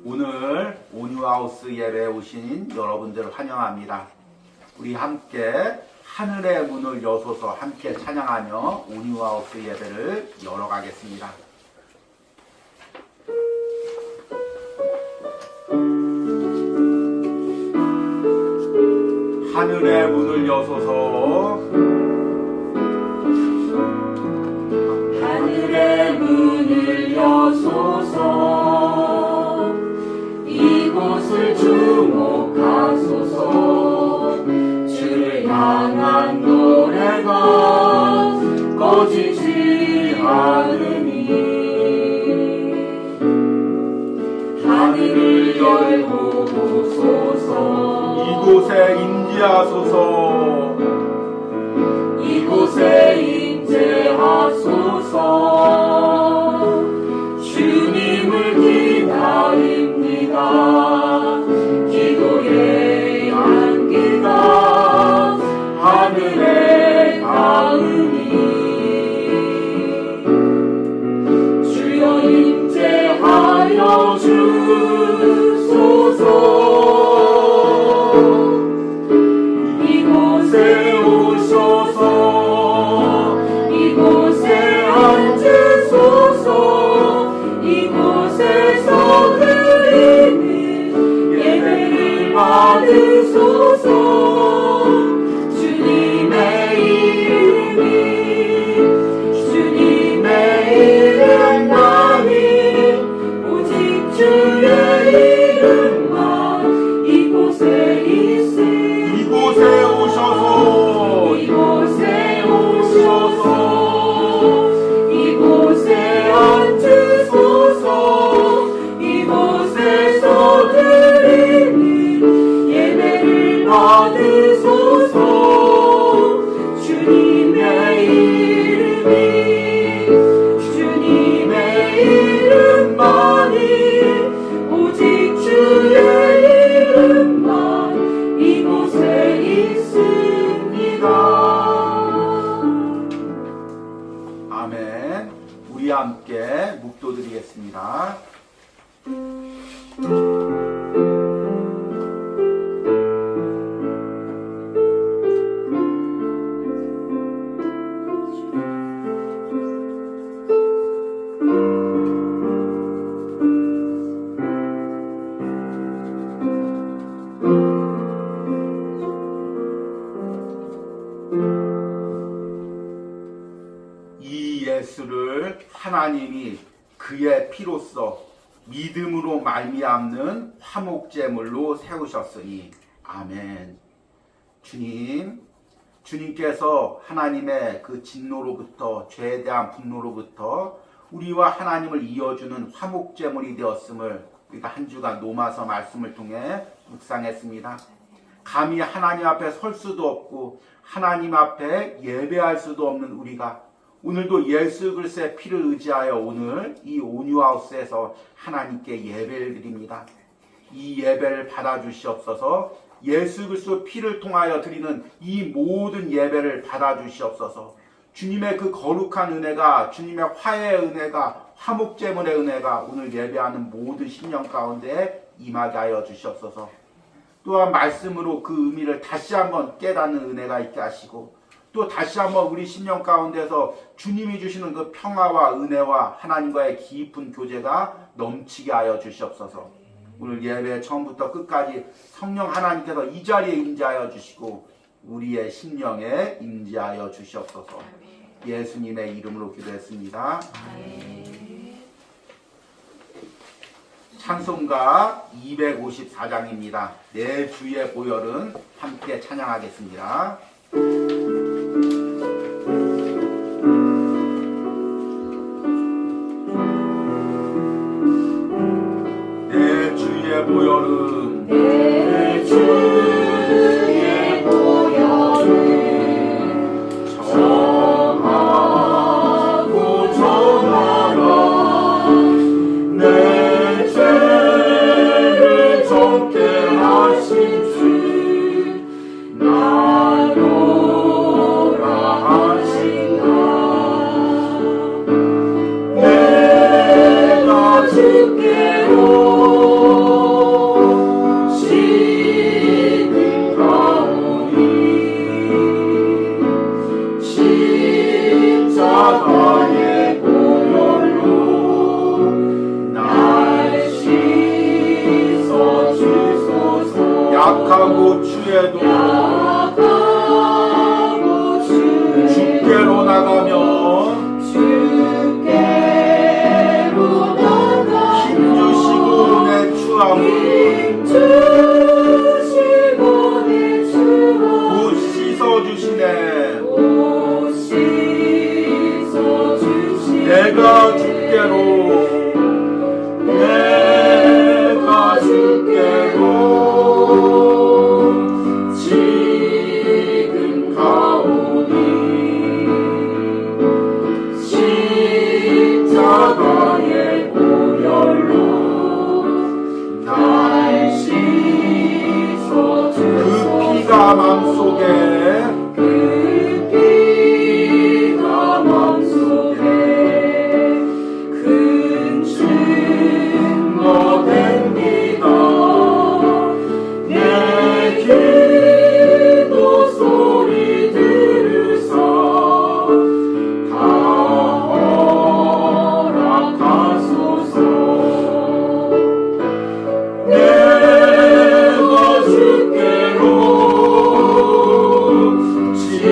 오늘 온유하우스 예배에 오신 여러분들 환영합니다. 우리 함께 하늘의 문을 여소서 함께 찬양하며 온유하우스 예배를 열어가겠습니다. 하늘의 문을 여소서, 하늘의 문을 여소서, 이곳을 주목하소서. 주를 향한 노래가 꺼지지 않으니 하늘을 열고 보소서. 이곳에 임재하소서, 이곳에 임재하소서. 주님을 기다립니다. 기도의 향기가 하늘에 닿으니 주여 임재하여 주소서. 이곳에 오셔서 이곳에 앉으소서. 이곳에서 드리는 예배를 받으소서. 주님의 이름이 주님의 이름만이 오직 주의 이름만 이곳에 있으니 이곳에 오셔서, 이곳에 오셔서 이곳에 앉으소서. 이곳에서 드리는 예배를 받으소서. 주님의 이름이 주님의 이름만이 오직 주의 이름만 이곳에 있습니다. 아멘. 우리 함께 묵도드리겠습니다. 이 예수를 하나님이 그의 피로써 믿음으로 말미암는 화목제물로 세우셨으니 아멘. 주님께서 하나님의 그 진노로부터, 죄에 대한 분노로부터 우리와 하나님을 이어주는 화목제물이 되었음을 우리가 한 주간 노마서 말씀을 통해 묵상했습니다. 감히 하나님 앞에 설 수도 없고 하나님 앞에 예배할 수도 없는 우리가 오늘도 예수 그리스도의 피를 의지하여 오늘 이 온유하우스에서 하나님께 예배를 드립니다. 이 예배를 받아주시옵소서. 예수 그리스도 피를 통하여 드리는 이 모든 예배를 받아주시옵소서. 주님의 그 거룩한 은혜가, 주님의 화해의 은혜가, 화목제물의 은혜가 오늘 예배하는 모든 심령 가운데 임하게 하여 주시옵소서. 또한 말씀으로 그 의미를 다시 한번 깨닫는 은혜가 있게 하시고, 또 다시 한번 우리 심령 가운데서 주님이 주시는 그 평화와 은혜와 하나님과의 깊은 교제가 넘치게 하여 주시옵소서. 오늘 예배 처음부터 끝까지 성령 하나님께서 이 자리에 임재하여 주시고 우리의 심령에 임재하여 주시옵소서. 예수님의 이름으로 기도했습니다. 찬송가 254장입니다. 내 주의 보혈은 함께 찬양하겠습니다. 내 주의 보혈은 내 주의 보혈은 정하고 전하라. 내 죄를 정케 하신 주 나로 주께도 나가고 주께로 나가면 주께로 나가면 힘주시고 내 추함을 힘주시고 내 주와 곧 씻어주시네. 옷 씻어주시네. 내가 주께로 지금 가오니 십자가의 보혈로 날 씻어주소서. 그 피가 맘속에 그 피가 맘속에 큰 증거 됩니다. 내 기도 소리 들으사 다 허락하소서. 내가 주께로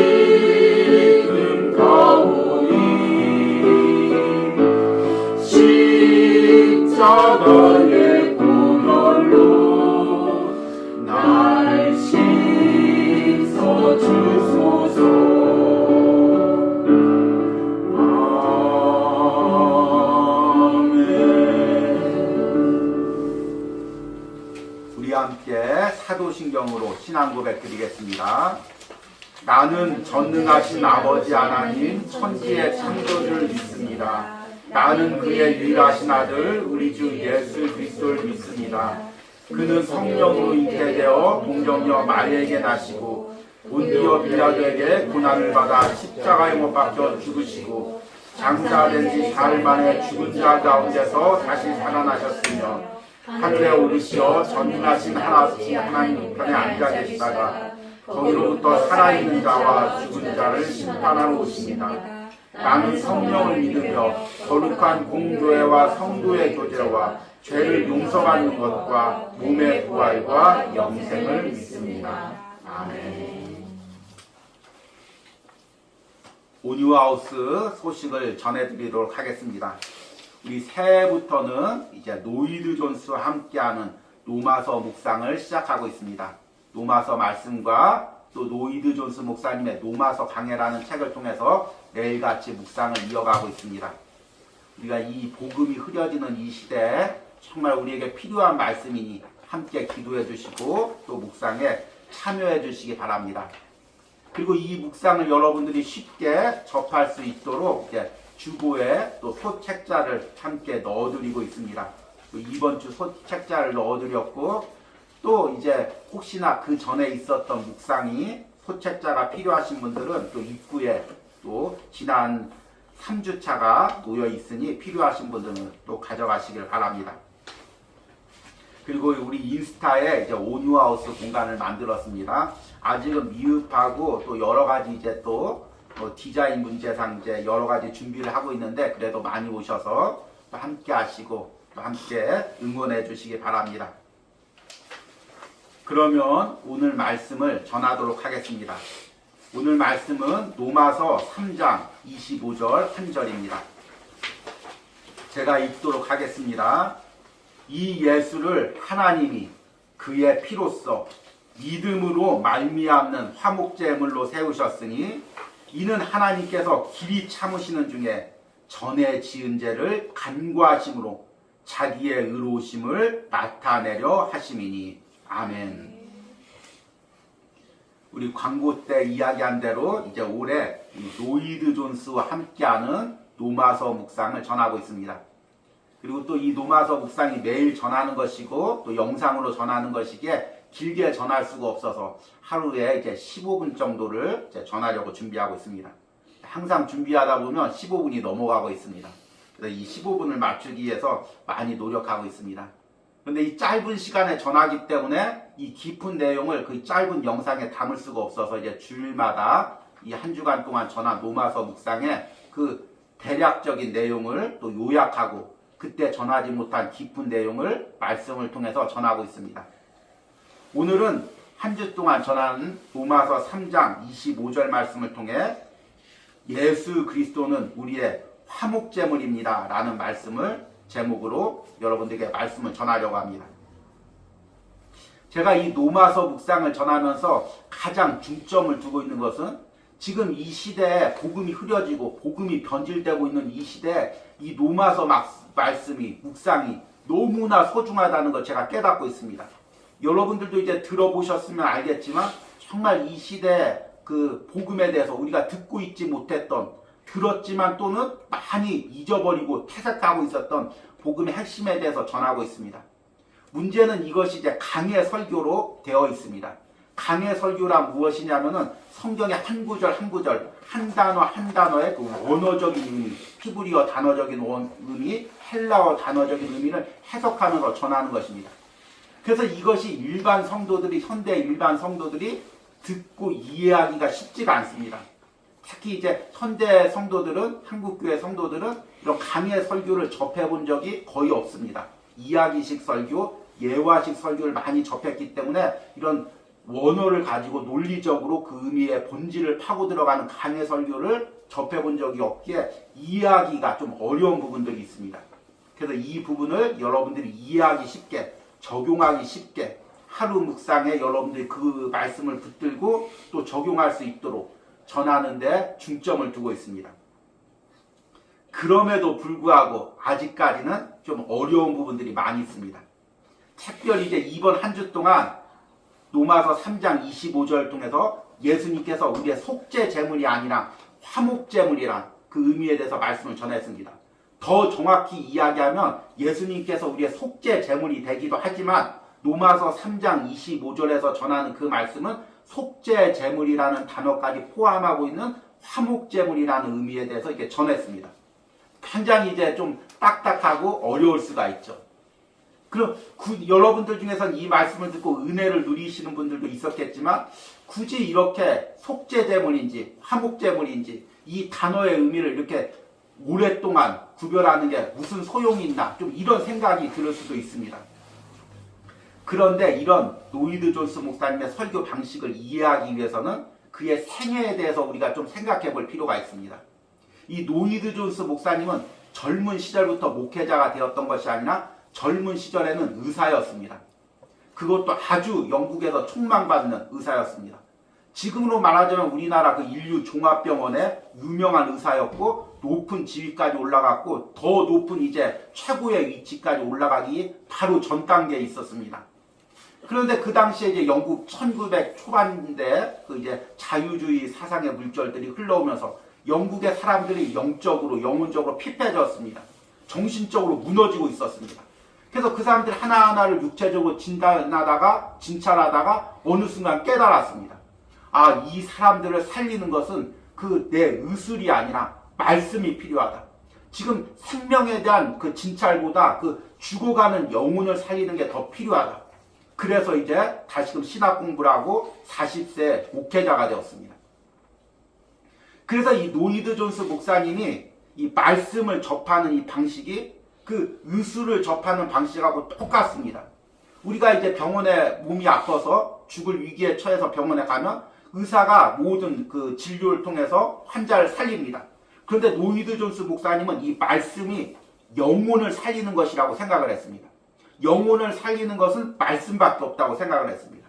지금 가오니 십자가의 보혈로 날 씻어주소서. 아멘. 우리 함께 사도신경으로 신앙 고백 드리겠습니다. 나는 전능하신 아버지 하나님 천지의 창조주를 믿습니다. 나는 그의 유일하신 아들 우리 주 예수 그리스도를 믿습니다. 그는 성령으로 잉태되어 동정녀 마리아에게 나시고 본디오 빌라도에게 고난을 받아 십자가에 못 박혀 죽으시고 장사된 지 사흘 만에 죽은 자 가운데서 다시 살아나셨으며 하늘에 오르시어 전능하신 하나님 편에 앉아 계시다가 거기로부터 살아있는 자와 죽은 자를 심판하러 오십니다. 나는 성령을 믿으며 거룩한 공교회와 성도의 교제와 죄를 용서받는 것과 몸의 부활과 영생을 믿습니다. 아멘. 온유하우스 소식을 전해드리도록 하겠습니다. 우리 새해부터는 이제 노이드 존스와 함께하는 노마서 묵상을 시작하고 있습니다. 노마서 말씀과 또 노이드 존스 목사님의 노마서 강해라는 책을 통해서 매일같이 묵상을 이어가고 있습니다. 우리가 이 복음이 흐려지는 이 시대에 정말 우리에게 필요한 말씀이니 함께 기도해 주시고 또 묵상에 참여해 주시기 바랍니다. 그리고 이 묵상을 여러분들이 쉽게 접할 수 있도록 이제 주보에 또 소책자를 함께 넣어드리고 있습니다. 또 이번 주 소책자를 넣어드렸고 또 이제 혹시나 그 전에 있었던 묵상이 소책자가 필요하신 분들은 또 입구에 또 지난 3주차가 놓여 있으니 필요하신 분들은 또 가져가시길 바랍니다. 그리고 우리 인스타에 이제 온유하우스 공간을 만들었습니다. 아직은 미흡하고 또 여러 가지 이제 또 디자인 문제상 이제 여러 가지 준비를 하고 있는데 그래도 많이 오셔서 또 함께 하시고 또 함께 응원해 주시기 바랍니다. 그러면 오늘 말씀을 전하도록 하겠습니다. 오늘 말씀은 로마서 3장 25절 1절입니다. 제가 읽도록 하겠습니다. 이 예수를 하나님이 그의 피로써 믿음으로 말미암는 화목제물로 세우셨으니 이는 하나님께서 길이 참으시는 중에 전에 지은 죄를 간구하심으로 자기의 의로우심을 나타내려 하심이니 아멘. 우리 광고 때 이야기한 대로 이제 올해 노이드 존스와 함께하는 노마서 묵상을 전하고 있습니다. 그리고 또 이 노마서 묵상이 매일 전하는 것이고 또 영상으로 전하는 것이기에 길게 전할 수가 없어서 하루에 이제 15분 정도를 이제 전하려고 준비하고 있습니다. 항상 준비하다 보면 15분이 넘어가고 있습니다. 그래서 이 15분을 맞추기 위해서 많이 노력하고 있습니다. 그런데 이 짧은 시간에 전하기 때문에 이 깊은 내용을 그 짧은 영상에 담을 수가 없어서 이제 주일마다 이 한 주간 동안 전한 노마서 묵상에 그 대략적인 내용을 또 요약하고 그때 전하지 못한 깊은 내용을 말씀을 통해서 전하고 있습니다. 오늘은 한 주 동안 전하는 로마서 3장 25절 말씀을 통해 예수 그리스도는 우리의 화목제물입니다 라는 말씀을 제목으로 여러분들에게 말씀을 전하려고 합니다. 제가 이 로마서 묵상을 전하면서 가장 중점을 두고 있는 것은 지금 이 시대에 복음이 흐려지고 복음이 변질되고 있는 이 시대에 이 로마서 말씀이 묵상이 너무나 소중하다는 걸 제가 깨닫고 있습니다. 여러분들도 이제 들어보셨으면 알겠지만 정말 이 시대에 그 복음에 대해서 우리가 듣고 있지 못했던, 들었지만 또는 많이 잊어버리고 퇴색하고 있었던 복음의 핵심에 대해서 전하고 있습니다. 문제는 이것이 이제 강해 설교로 되어 있습니다. 강해 설교란 무엇이냐면은 성경의 한 구절 한 구절, 한 단어 한 단어의 그 원어적인 의미, 히브리어 단어적인 의미, 헬라어 단어적인 의미를 해석하면서 전하는 것입니다. 그래서 이것이 일반 성도들이, 현대 일반 성도들이 듣고 이해하기가 쉽지가 않습니다. 특히 이제 현대 성도들은, 한국교회 성도들은 이런 강해 설교를 접해본 적이 거의 없습니다. 이야기식 설교, 예화식 설교를 많이 접했기 때문에 이런 원어를 가지고 논리적으로 그 의미의 본질을 파고 들어가는 강해 설교를 접해본 적이 없기에 이해하기가 좀 어려운 부분들이 있습니다. 그래서 이 부분을 여러분들이 이해하기 쉽게, 적용하기 쉽게 하루 묵상에 여러분들이 그 말씀을 붙들고 또 적용할 수 있도록 전하는 데 중점을 두고 있습니다. 그럼에도 불구하고 아직까지는 좀 어려운 부분들이 많이 있습니다. 특별히 이제 이번 한 주 동안 로마서 3장 25절 통해서 예수님께서 우리의 속죄 제물이 아니라 화목 제물이란 그 의미에 대해서 말씀을 전했습니다. 더 정확히 이야기하면 예수님께서 우리의 속죄 제물이 되기도 하지만 로마서 3장 25절에서 전하는 그 말씀은 속죄 제물이라는 단어까지 포함하고 있는 화목 제물이라는 의미에 대해서 이렇게 전했습니다. 굉장히 이제 좀 딱딱하고 어려울 수가 있죠. 그럼 여러분들 중에서는 이 말씀을 듣고 은혜를 누리시는 분들도 있었겠지만 굳이 이렇게 속죄제물인지 화목제물인지 이 단어의 의미를 이렇게 오랫동안 구별하는 게 무슨 소용이 있나, 좀 이런 생각이 들 수도 있습니다. 그런데 이런 노이드 존스 목사님의 설교 방식을 이해하기 위해서는 그의 생애에 대해서 우리가 좀 생각해 볼 필요가 있습니다. 이 노이드 존스 목사님은 젊은 시절부터 목회자가 되었던 것이 아니라 젊은 시절에는 의사였습니다. 그것도 아주 영국에서 촉망받는 의사였습니다. 지금으로 말하자면 우리나라 그 인류 종합병원의 유명한 의사였고 높은 지위까지 올라갔고 더 높은 이제 최고의 위치까지 올라가기 바로 전 단계에 있었습니다. 그런데 그 당시에 이제 영국 1900 초반대 그 이제 자유주의 사상의 물결들이 흘러오면서 영국의 사람들이 영적으로 영혼적으로 피폐해졌습니다. 정신적으로 무너지고 있었습니다. 그래서 그 사람들 하나하나를 육체적으로 진찰하다가 어느 순간 깨달았습니다. 아, 이 사람들을 살리는 것은 그 내 의술이 아니라 말씀이 필요하다. 지금 생명에 대한 그 진찰보다 그 죽어가는 영혼을 살리는 게 더 필요하다. 그래서 이제 다시금 신학 공부를 하고 40세 목회자가 되었습니다. 그래서 이 노이드 존스 목사님이 이 말씀을 접하는 이 방식이 그 의술을 접하는 방식하고 똑같습니다. 우리가 이제 병원에 몸이 아파서 죽을 위기에 처해서 병원에 가면 의사가 모든 그 진료를 통해서 환자를 살립니다. 그런데 노이드 존스 목사님은 이 말씀이 영혼을 살리는 것이라고 생각을 했습니다. 영혼을 살리는 것은 말씀밖에 없다고 생각을 했습니다.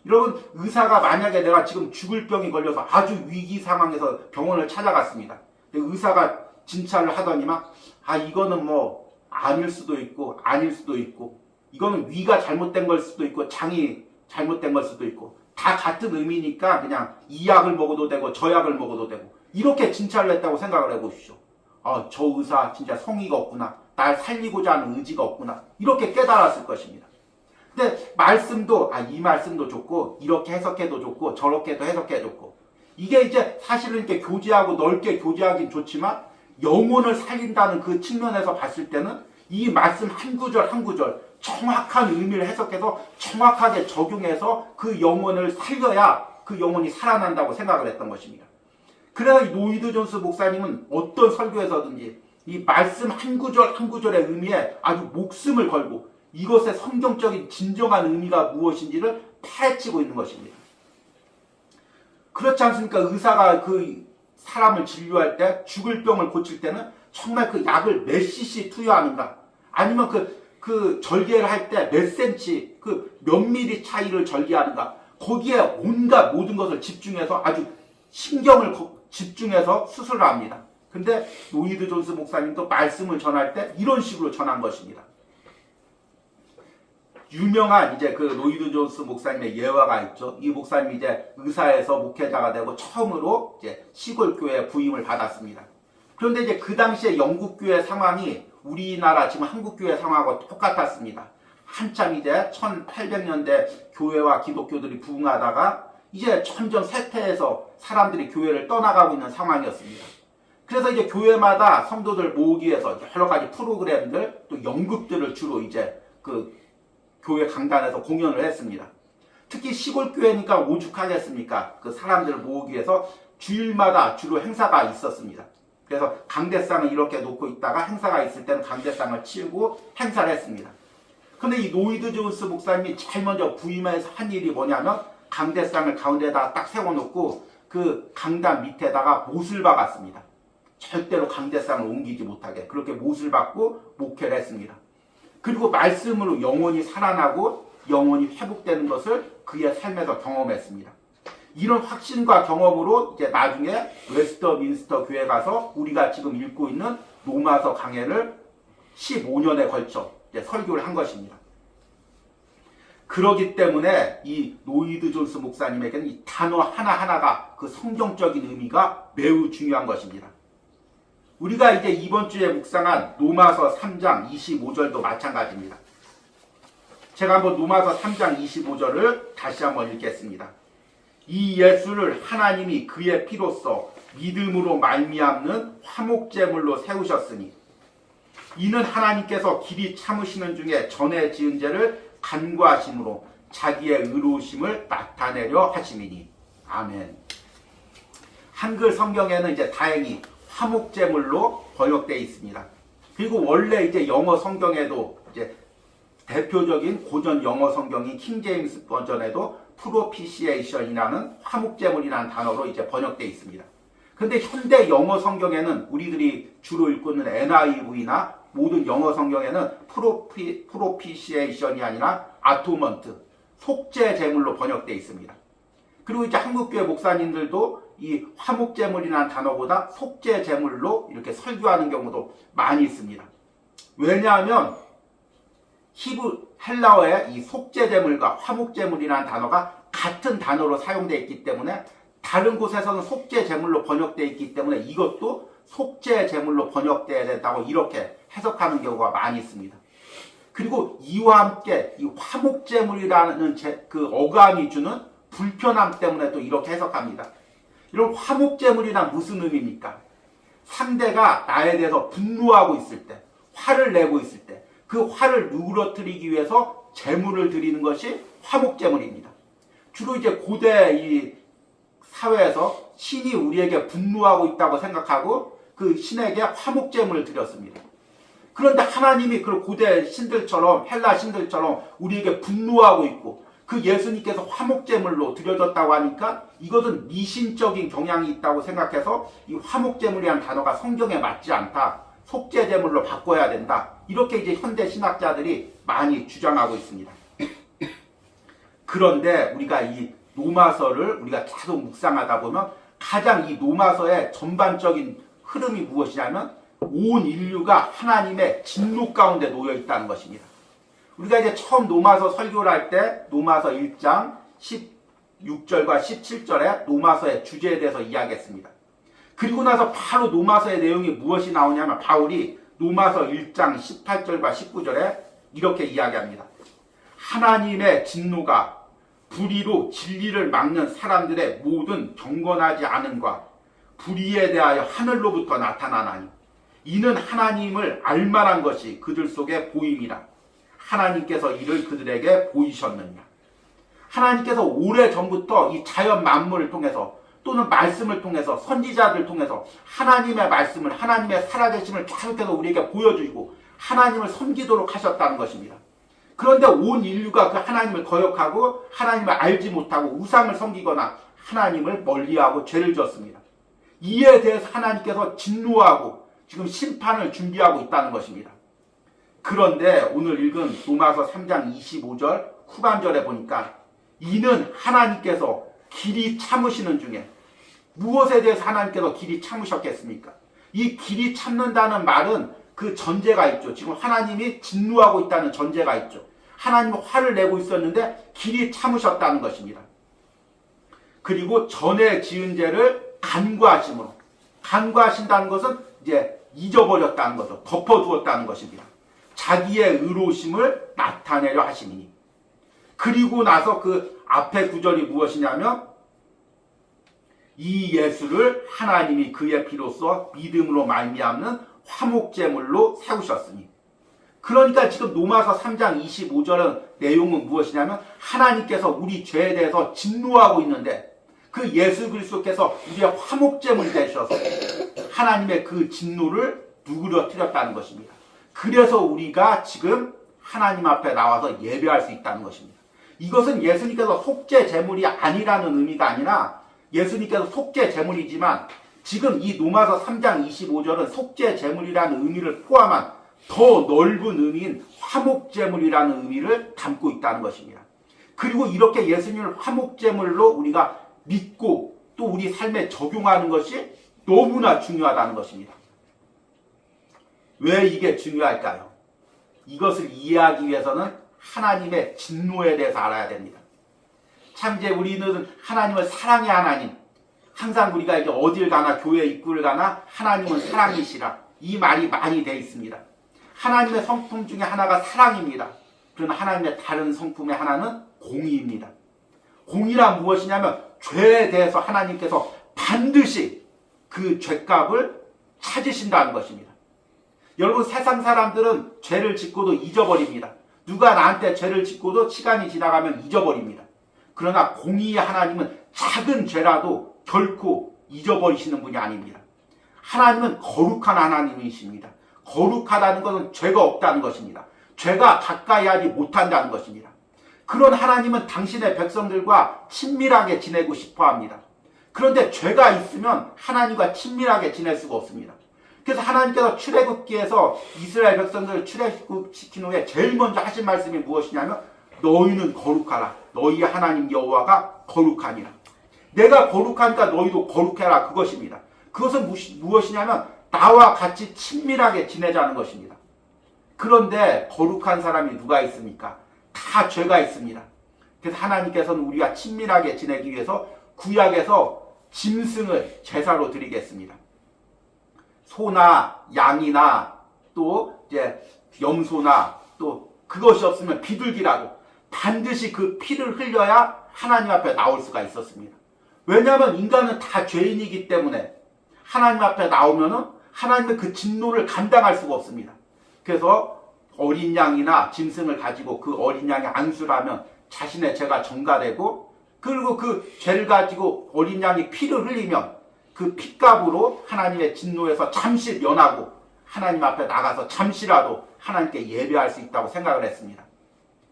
여러분, 의사가 만약에 내가 지금 죽을 병이 걸려서 아주 위기 상황에서 병원을 찾아갔습니다. 의사가 진찰을 하더니만 이거는 뭐 아닐 수도 있고 아닐 수도 있고 이거는 위가 잘못된 걸 수도 있고 장이 잘못된 걸 수도 있고 다 같은 의미니까 그냥 이 약을 먹어도 되고 저 약을 먹어도 되고 이렇게 진찰을 했다고 생각을 해보십시오. 저 의사 진짜 성의가 없구나. 날 살리고자 하는 의지가 없구나. 이렇게 깨달았을 것입니다. 근데 말씀도 이 말씀도 좋고 이렇게 해석해도 좋고 저렇게도 해석해도 좋고 이게 이제 사실은 이렇게 교제하고 넓게 교제하긴 좋지만 영혼을 살린다는 그 측면에서 봤을 때는 이 말씀 한 구절 한 구절 정확한 의미를 해석해서 정확하게 적용해서 그 영혼을 살려야 그 영혼이 살아난다고 생각을 했던 것입니다. 그래서 노이드 존스 목사님은 어떤 설교에서든지 이 말씀 한 구절 한 구절의 의미에 아주 목숨을 걸고 이것의 성경적인 진정한 의미가 무엇인지를 파헤치고 있는 것입니다. 그렇지 않습니까? 의사가 그 사람을 진료할 때, 죽을 병을 고칠 때는 정말 그 약을 몇 cc 투여하는가, 아니면 그 절개를 할 때 몇 cm, 그 몇 미리 차이를 절개하는가, 거기에 온갖 모든 것을 집중해서 아주 신경을 집중해서 수술을 합니다. 근데 로이드 존스 목사님도 말씀을 전할 때 이런 식으로 전한 것입니다. 유명한 이제 그 로이드 존스 목사님의 예화가 있죠. 이 목사님이 이제 의사에서 목회자가 되고 처음으로 이제 시골 교회에 부임을 받았습니다. 그런데 이제 그 당시에 영국 교회 상황이 우리나라 지금 한국 교회 상황하고 똑같았습니다. 한참 이제 1800년대 교회와 기독교들이 부흥하다가 이제 점점 쇠퇴해서 사람들이 교회를 떠나가고 있는 상황이었습니다. 그래서 이제 교회마다 성도들 모으기 위해서 여러 가지 프로그램들, 또 연극들을 주로 이제 그 교회 강단에서 공연을 했습니다. 특히 시골 교회니까 오죽하겠습니까? 그 사람들을 모으기 위해서 주일마다 주로 행사가 있었습니다. 그래서 강대상을 이렇게 놓고 있다가 행사가 있을 때는 강대상을 치우고 행사를 했습니다. 근데 이 로이드 존스 목사님이 제일 먼저 부임해서 한 일이 뭐냐면 강대상을 가운데다가 딱 세워놓고 그 강단 밑에다가 못을 박았습니다. 절대로 강대상을 옮기지 못하게 그렇게 못을 박고 목회를 했습니다. 그리고 말씀으로 영혼이 살아나고 영혼이 회복되는 것을 그의 삶에서 경험했습니다. 이런 확신과 경험으로 이제 나중에 웨스터민스터 교회 가서 우리가 지금 읽고 있는 로마서 강해를 15년에 걸쳐 이제 설교를 한 것입니다. 그러기 때문에 이 로이드 존스 목사님에게는 이 단어 하나하나가 그 성경적인 의미가 매우 중요한 것입니다. 우리가 이제 이번 주에 묵상한 로마서 3장 25절도 마찬가지입니다. 제가 한번 로마서 3장 25절을 다시 한번 읽겠습니다. 이 예수를 하나님이 그의 피로써 믿음으로 말미암는 화목제물로 세우셨으니 이는 하나님께서 길이 참으시는 중에 전에 지은 죄를 간구하심으로 자기의 의로우심을 나타내려 하심이니. 아멘. 한글 성경에는 이제 다행히 화목제물로 번역되어 있습니다. 그리고 원래 이제 영어 성경에도 이제 대표적인 고전 영어 성경인 킹제임스 버전에도 프로피시에이션이라는 화목제물이라는 단어로 이제 번역되어 있습니다. 근데 현대 영어 성경에는 우리들이 주로 읽고 있는 NIV나 모든 영어 성경에는 프로피시에이션이 아니라 아토먼트, 속죄 제물로 번역되어 있습니다. 그리고 이제 한국교회 목사님들도 이 화목제물이라는 단어보다 속죄 제물로 이렇게 설교하는 경우도 많이 있습니다. 왜냐하면 헬라어의 이 속죄 제물과 화목제물이라는 단어가 같은 단어로 사용되어 있기 때문에 다른 곳에서는 속죄 제물로 번역되어 있기 때문에 이것도 속죄 제물로 번역되어야 된다고 이렇게 해석하는 경우가 많이 있습니다. 그리고 이와 함께 이 화목제물이라는 그 어감이 주는 불편함 때문에 또 이렇게 해석합니다. 이런 화목제물이란 무슨 의미입니까? 상대가 나에 대해서 분노하고 있을 때, 화를 내고 있을 때, 그 화를 누그러뜨리기 위해서 제물을 드리는 것이 화목제물입니다. 주로 이제 고대 이 사회에서 신이 우리에게 분노하고 있다고 생각하고 그 신에게 화목제물을 드렸습니다. 그런데 하나님이 그 고대 신들처럼 헬라 신들처럼 우리에게 분노하고 있고 그 예수님께서 화목제물로 드려졌다고 하니까 이것은 미신적인 경향이 있다고 생각해서 이 화목제물이라는 단어가 성경에 맞지 않다. 속죄제물로 바꿔야 된다. 이렇게 이제 현대 신학자들이 많이 주장하고 있습니다. 그런데 우리가 이 로마서를 우리가 계속 묵상하다 보면 가장 이 로마서의 전반적인 흐름이 무엇이냐면 온 인류가 하나님의 진노 가운데 놓여 있다는 것입니다. 우리가 이제 처음 로마서 설교를 할 때 로마서 1장 16절과 17절에 로마서의 주제에 대해서 이야기했습니다. 그리고 나서 바로 로마서의 내용이 무엇이 나오냐면 바울이 로마서 1장 18절과 19절에 이렇게 이야기합니다. 하나님의 진노가 불의로 진리를 막는 사람들의 모든 경건하지 않음과 불의에 대하여 하늘로부터 나타나나니 이는 하나님을 알만한 것이 그들 속에 보임이라. 하나님께서 이를 그들에게 보이셨느니라. 하나님께서 오래전부터 이 자연 만물을 통해서 또는 말씀을 통해서 선지자들 통해서 하나님의 말씀을 하나님의 살아계심을 계속해서 우리에게 보여주시고 하나님을 섬기도록 하셨다는 것입니다. 그런데 온 인류가 그 하나님을 거역하고 하나님을 알지 못하고 우상을 섬기거나 하나님을 멀리하고 죄를 지었습니다. 이에 대해서 하나님께서 진노하고 지금 심판을 준비하고 있다는 것입니다. 그런데 오늘 읽은 로마서 3장 25절 후반절에 보니까 이는 하나님께서 길이 참으시는 중에 무엇에 대해서 하나님께서 길이 참으셨겠습니까? 이 길이 참는다는 말은 그 전제가 있죠. 지금 하나님이 진노하고 있다는 전제가 있죠. 하나님은 화를 내고 있었는데 길이 참으셨다는 것입니다. 그리고 전에 지은 죄를 간과하심으로, 간과하신다는 것은 이제 잊어버렸다는 거죠. 덮어두었다는 것입니다. 자기의 의로우심을 나타내려 하시니. 그리고 나서 그 앞에 구절이 무엇이냐면 이 예수를 하나님이 그의 피로써 믿음으로 말미암는 화목제물로 세우셨으니. 그러니까 지금 로마서 3장 25절은 내용은 무엇이냐면 하나님께서 우리 죄에 대해서 진노하고 있는데 그 예수 그리스도께서 우리의 화목제물이 되셔서 하나님의 그 진노를 누그러뜨렸다는 것입니다. 그래서 우리가 지금 하나님 앞에 나와서 예배할 수 있다는 것입니다. 이것은 예수님께서 속죄 제물이 아니라는 의미가 아니라 예수님께서 속죄 제물이지만 지금 이 로마서 3장 25절은 속죄 제물이라는 의미를 포함한 더 넓은 의미인 화목제물이라는 의미를 담고 있다는 것입니다. 그리고 이렇게 예수님을 화목제물로 우리가 믿고 또 우리 삶에 적용하는 것이 너무나 중요하다는 것입니다. 왜 이게 중요할까요? 이것을 이해하기 위해서는 하나님의 진노에 대해서 알아야 됩니다. 참 이제 우리는 하나님을 사랑의 하나님, 항상 우리가 이제 어딜 가나 교회 입구를 가나 하나님은 사랑이시라 이 말이 많이 되어 있습니다. 하나님의 성품 중에 하나가 사랑입니다. 그러나 하나님의 다른 성품의 하나는 공의입니다. 공의란 무엇이냐면 죄에 대해서 하나님께서 반드시 그 죄값을 찾으신다는 것입니다. 여러분 세상 사람들은 죄를 짓고도 잊어버립니다. 누가 나한테 죄를 짓고도 시간이 지나가면 잊어버립니다. 그러나 공의의 하나님은 작은 죄라도 결코 잊어버리시는 분이 아닙니다. 하나님은 거룩한 하나님이십니다. 거룩하다는 것은 죄가 없다는 것입니다. 죄가 가까이 하지 못한다는 것입니다. 그런 하나님은 당신의 백성들과 친밀하게 지내고 싶어 합니다. 그런데 죄가 있으면 하나님과 친밀하게 지낼 수가 없습니다. 그래서 하나님께서 출애굽기에서 이스라엘 백성들을 출애굽시킨 후에 제일 먼저 하신 말씀이 무엇이냐면 너희는 거룩하라. 너희 하나님 여호와가 거룩하니라. 내가 거룩하니까 너희도 거룩해라. 그것입니다. 그것은 무엇이냐면 나와 같이 친밀하게 지내자는 것입니다. 그런데 거룩한 사람이 누가 있습니까? 다 죄가 있습니다. 그래서 하나님께서는 우리가 친밀하게 지내기 위해서 구약에서 짐승을 제사로 드리겠습니다. 소나 양이나 또 이제 염소나 또 그것이 없으면 비둘기라도 반드시 그 피를 흘려야 하나님 앞에 나올 수가 있었습니다. 왜냐하면 인간은 다 죄인이기 때문에 하나님 앞에 나오면은 하나님의 그 진노를 감당할 수가 없습니다. 그래서 어린 양이나 짐승을 가지고 그 어린 양의 안수를 하면 자신의 죄가 전가되고 그리고 그 죄를 가지고 어린 양이 피를 흘리면 그 피값으로 하나님의 진노에서 잠시 면하고 하나님 앞에 나가서 잠시라도 하나님께 예배할 수 있다고 생각을 했습니다.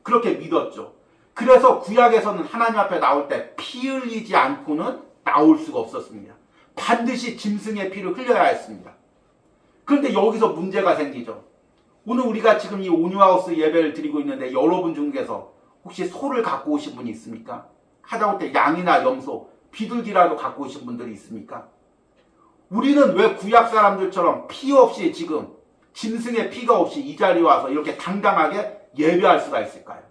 그렇게 믿었죠. 그래서 구약에서는 하나님 앞에 나올 때 피 흘리지 않고는 나올 수가 없었습니다. 반드시 짐승의 피를 흘려야 했습니다. 그런데 여기서 문제가 생기죠. 오늘 우리가 지금 이 온유하우스 예배를 드리고 있는데 여러분 중에서 혹시 소를 갖고 오신 분이 있습니까? 하다못해 양이나 염소, 비둘기라도 갖고 오신 분들이 있습니까? 우리는 왜 구약 사람들처럼 피 없이 지금 짐승의 피가 없이 이 자리에 와서 이렇게 당당하게 예배할 수가 있을까요?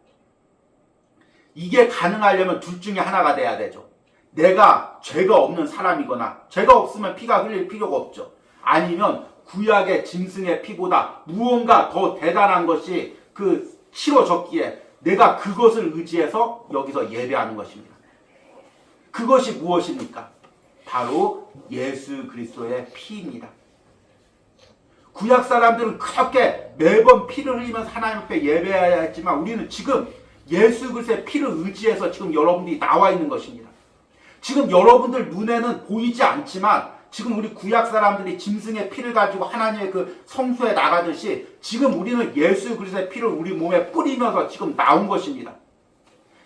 이게 가능하려면 둘 중에 하나가 돼야 되죠. 내가 죄가 없는 사람이거나 죄가 없으면 피가 흘릴 필요가 없죠. 아니면 구약의 짐승의 피보다 무언가 더 대단한 것이 치러졌기에 내가 그것을 의지해서 여기서 예배하는 것입니다. 그것이 무엇입니까? 바로 예수 그리스도의 피입니다. 구약 사람들은 그렇게 매번 피를 흘리면서 하나님 앞에 예배해야 했지만 우리는 지금 예수 그리스도의 피를 의지해서 지금 여러분들이 나와 있는 것입니다. 지금 여러분들 눈에는 보이지 않지만 지금 우리 구약 사람들이 짐승의 피를 가지고 하나님의 그 성소에 나가듯이 지금 우리는 예수 그리스도의 피를 우리 몸에 뿌리면서 지금 나온 것입니다.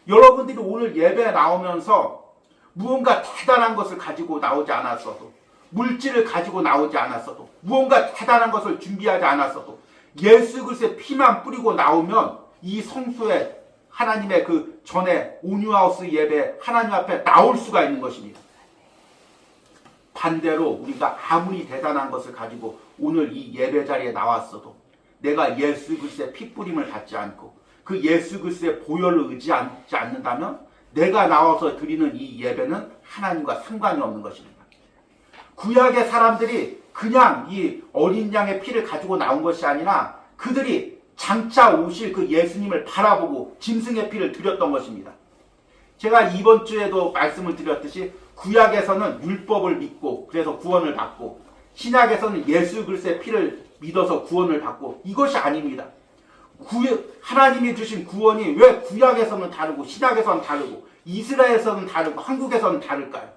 여러분들이 오늘 예배에 나오면서 무언가 대단한 것을 가지고 나오지 않았어도, 물질을 가지고 나오지 않았어도, 무언가 대단한 것을 준비하지 않았어도 예수 그리스도의 피만 뿌리고 나오면 이 성소에 하나님의 그 전에 온유하우스 예배 하나님 앞에 나올 수가 있는 것입니다. 반대로 우리가 아무리 대단한 것을 가지고 오늘 이 예배 자리에 나왔어도 내가 예수 그리스도의 피 뿌림을 받지 않고 그 예수 그리스도의 보혈을 의지하지 않는다면 내가 나와서 드리는 이 예배는 하나님과 상관이 없는 것입니다. 구약의 사람들이 그냥 이 어린 양의 피를 가지고 나온 것이 아니라 그들이 장차 오실 그 예수님을 바라보고 짐승의 피를 드렸던 것입니다. 제가 이번 주에도 말씀을 드렸듯이 구약에서는 율법을 믿고 그래서 구원을 받고 신약에서는 예수 그리스도의 피를 믿어서 구원을 받고 이것이 아닙니다. 하나님이 주신 구원이 왜 구약에서는 다르고 신약에서는 다르고 이스라엘에서는 다르고 한국에서는 다를까요?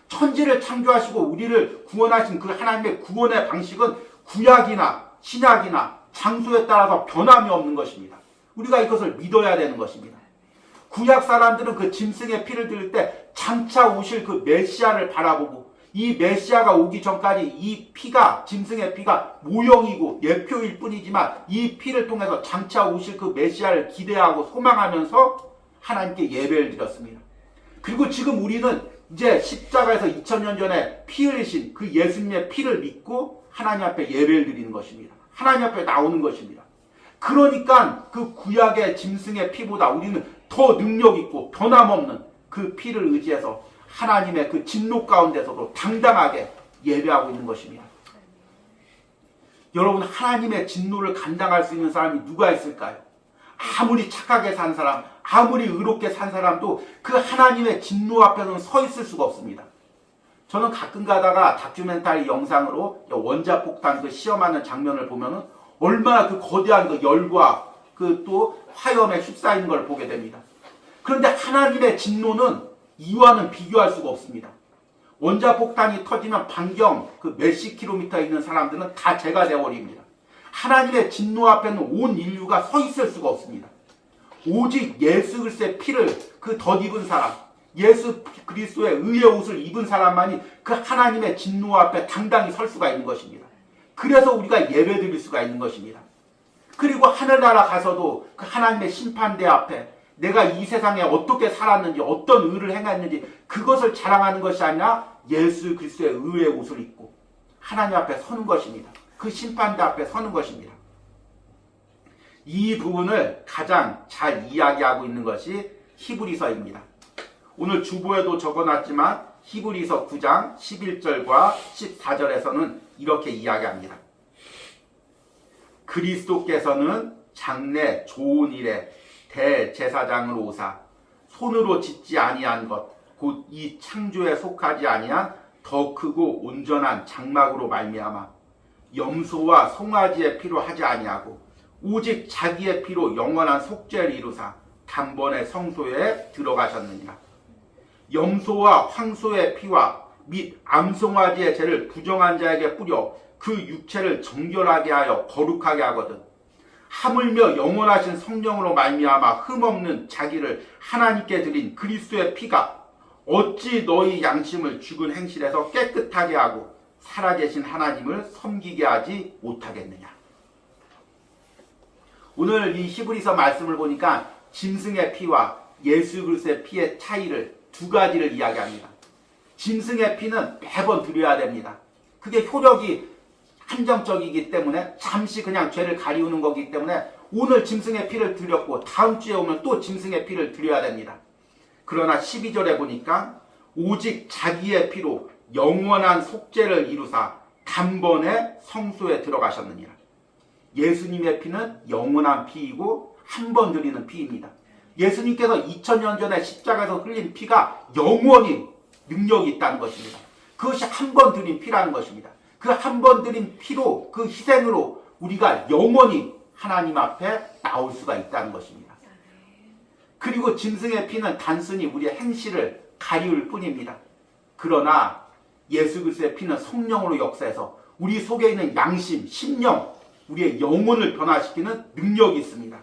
천지를 창조하시고 우리를 구원하신 그 하나님의 구원의 방식은 구약이나 신약이나 장소에 따라서 변함이 없는 것입니다. 우리가 이것을 믿어야 되는 것입니다. 구약 사람들은 그 짐승의 피를 들을 때 장차 오실 그 메시아를 바라보고 이 메시아가 오기 전까지 이 피가 짐승의 피가 모형이고 예표일 뿐이지만 이 피를 통해서 장차 오실 그 메시아를 기대하고 소망하면서 하나님께 예배를 드렸습니다. 그리고 지금 우리는 이제 십자가에서 2000년 전에 피 흘리신 그 예수님의 피를 믿고 하나님 앞에 예배를 드리는 것입니다. 하나님 앞에 나오는 것입니다. 그러니까 그 구약의 짐승의 피보다 우리는 더 능력 있고 변함없는 그 피를 의지해서 하나님의 그 진노 가운데서도 당당하게 예배하고 있는 것입니다. 여러분, 하나님의 진노를 감당할 수 있는 사람이 누가 있을까요? 아무리 착하게 산 사람, 아무리 의롭게 산 사람도 그 하나님의 진노 앞에서는 서 있을 수가 없습니다. 저는 가끔 가다가 다큐멘터리 영상으로 원자폭탄 그 시험하는 장면을 보면은 얼마나 그 거대한 그 열과 그 또 화염에 휩싸이는 걸 보게 됩니다. 그런데 하나님의 진노는 이와는 비교할 수가 없습니다. 원자폭탄이 터지면 반경 그 몇십 킬로미터 있는 사람들은 다 죄가 되어버립니다. 하나님의 진노 앞에는 온 인류가 서 있을 수가 없습니다. 오직 예수 그리스도의 피를 그 덧입은 사람, 예수 그리스도의 의의 옷을 입은 사람만이 그 하나님의 진노 앞에 당당히 설 수가 있는 것입니다. 그래서 우리가 예배 드릴 수가 있는 것입니다. 그리고 하늘나라 가서도 그 하나님의 심판대 앞에 내가 이 세상에 어떻게 살았는지 어떤 의를 행했는지 그것을 자랑하는 것이 아니라 예수 그리스도의 의의 옷을 입고 하나님 앞에 서는 것입니다. 그 심판대 앞에 서는 것입니다. 이 부분을 가장 잘 이야기하고 있는 것이 히브리서입니다. 오늘 주보에도 적어놨지만 히브리서 9장 11절과 14절에서는 이렇게 이야기합니다. 그리스도께서는 장래 좋은 일에 대제사장으로 오사 손으로 짓지 아니한 것 곧 이 창조에 속하지 아니한 더 크고 온전한 장막으로 말미암아 염소와 송아지의 피로 하지 아니하고 오직 자기의 피로 영원한 속죄를 이루사 단번에 성소에 들어가셨느니라. 염소와 황소의 피와 및 암송아지의 죄를 부정한 자에게 뿌려 그 육체를 정결하게 하여 거룩하게 하거든. 하물며 영원하신 성령으로 말미암아 흠없는 자기를 하나님께 드린 그리스도의 피가 어찌 너희 양심을 죽은 행실에서 깨끗하게 하고 살아계신 하나님을 섬기게 하지 못하겠느냐. 오늘 이 히브리서 말씀을 보니까 짐승의 피와 예수 그리스도의 피의 차이를 두 가지를 이야기합니다. 짐승의 피는 매번 드려야 됩니다. 그게 효력이 한정적이기 때문에 잠시 그냥 죄를 가리우는 거기 때문에 오늘 짐승의 피를 드렸고 다음 주에 오면 또 짐승의 피를 드려야 됩니다. 그러나 12절에 보니까 오직 자기의 피로 영원한 속죄를 이루사 단번에 성소에 들어가셨느니라. 예수님의 피는 영원한 피이고 한 번 드리는 피입니다. 예수님께서 2000년 전에 십자가에서 흘린 피가 영원히 능력이 있다는 것입니다. 그것이 한 번 드린 피라는 것입니다. 그 한 번 드린 피로 그 희생으로 우리가 영원히 하나님 앞에 나올 수가 있다는 것입니다. 그리고 짐승의 피는 단순히 우리의 행실을 가리울 뿐입니다. 그러나 예수 그리스도의 피는 성령으로 역사해서 우리 속에 있는 양심, 심령, 우리의 영혼을 변화시키는 능력이 있습니다.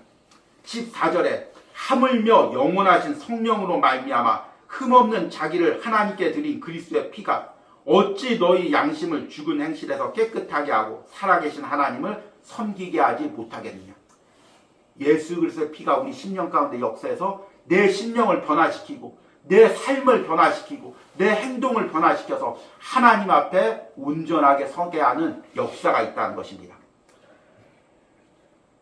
14절에 하물며 영원하신 성령으로 말미암아 흠없는 자기를 하나님께 드린 그리스도의 피가 어찌 너희 양심을 죽은 행실에서 깨끗하게 하고 살아계신 하나님을 섬기게 하지 못하겠느냐. 예수 그리스도의 피가 우리 심령 가운데 역사해서 내 심령을 변화시키고 내 삶을 변화시키고 내 행동을 변화시켜서 하나님 앞에 온전하게 서게 하는 역사가 있다는 것입니다.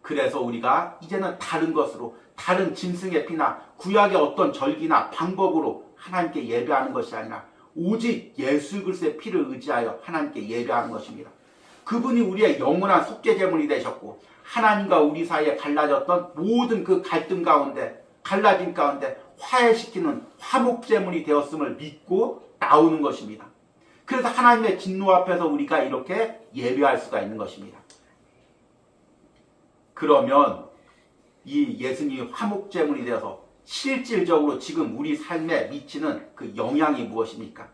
그래서 우리가 이제는 다른 것으로, 다른 짐승의 피나 구약의 어떤 절기나 방법으로 하나님께 예배하는 것이 아니라 오직 예수 그리스도의 피를 의지하여 하나님께 예배하는 것입니다. 그분이 우리의 영원한 속죄 제물이 되셨고 하나님과 우리 사이에 갈라졌던 모든 그 갈등 가운데, 갈라짐 가운데 화해시키는 화목 제물이 되었음을 믿고 나오는 것입니다. 그래서 하나님의 진노 앞에서 우리가 이렇게 예배할 수가 있는 것입니다. 그러면 이 예수님이 화목 제물이 되어서 실질적으로 지금 우리 삶에 미치는 그 영향이 무엇입니까?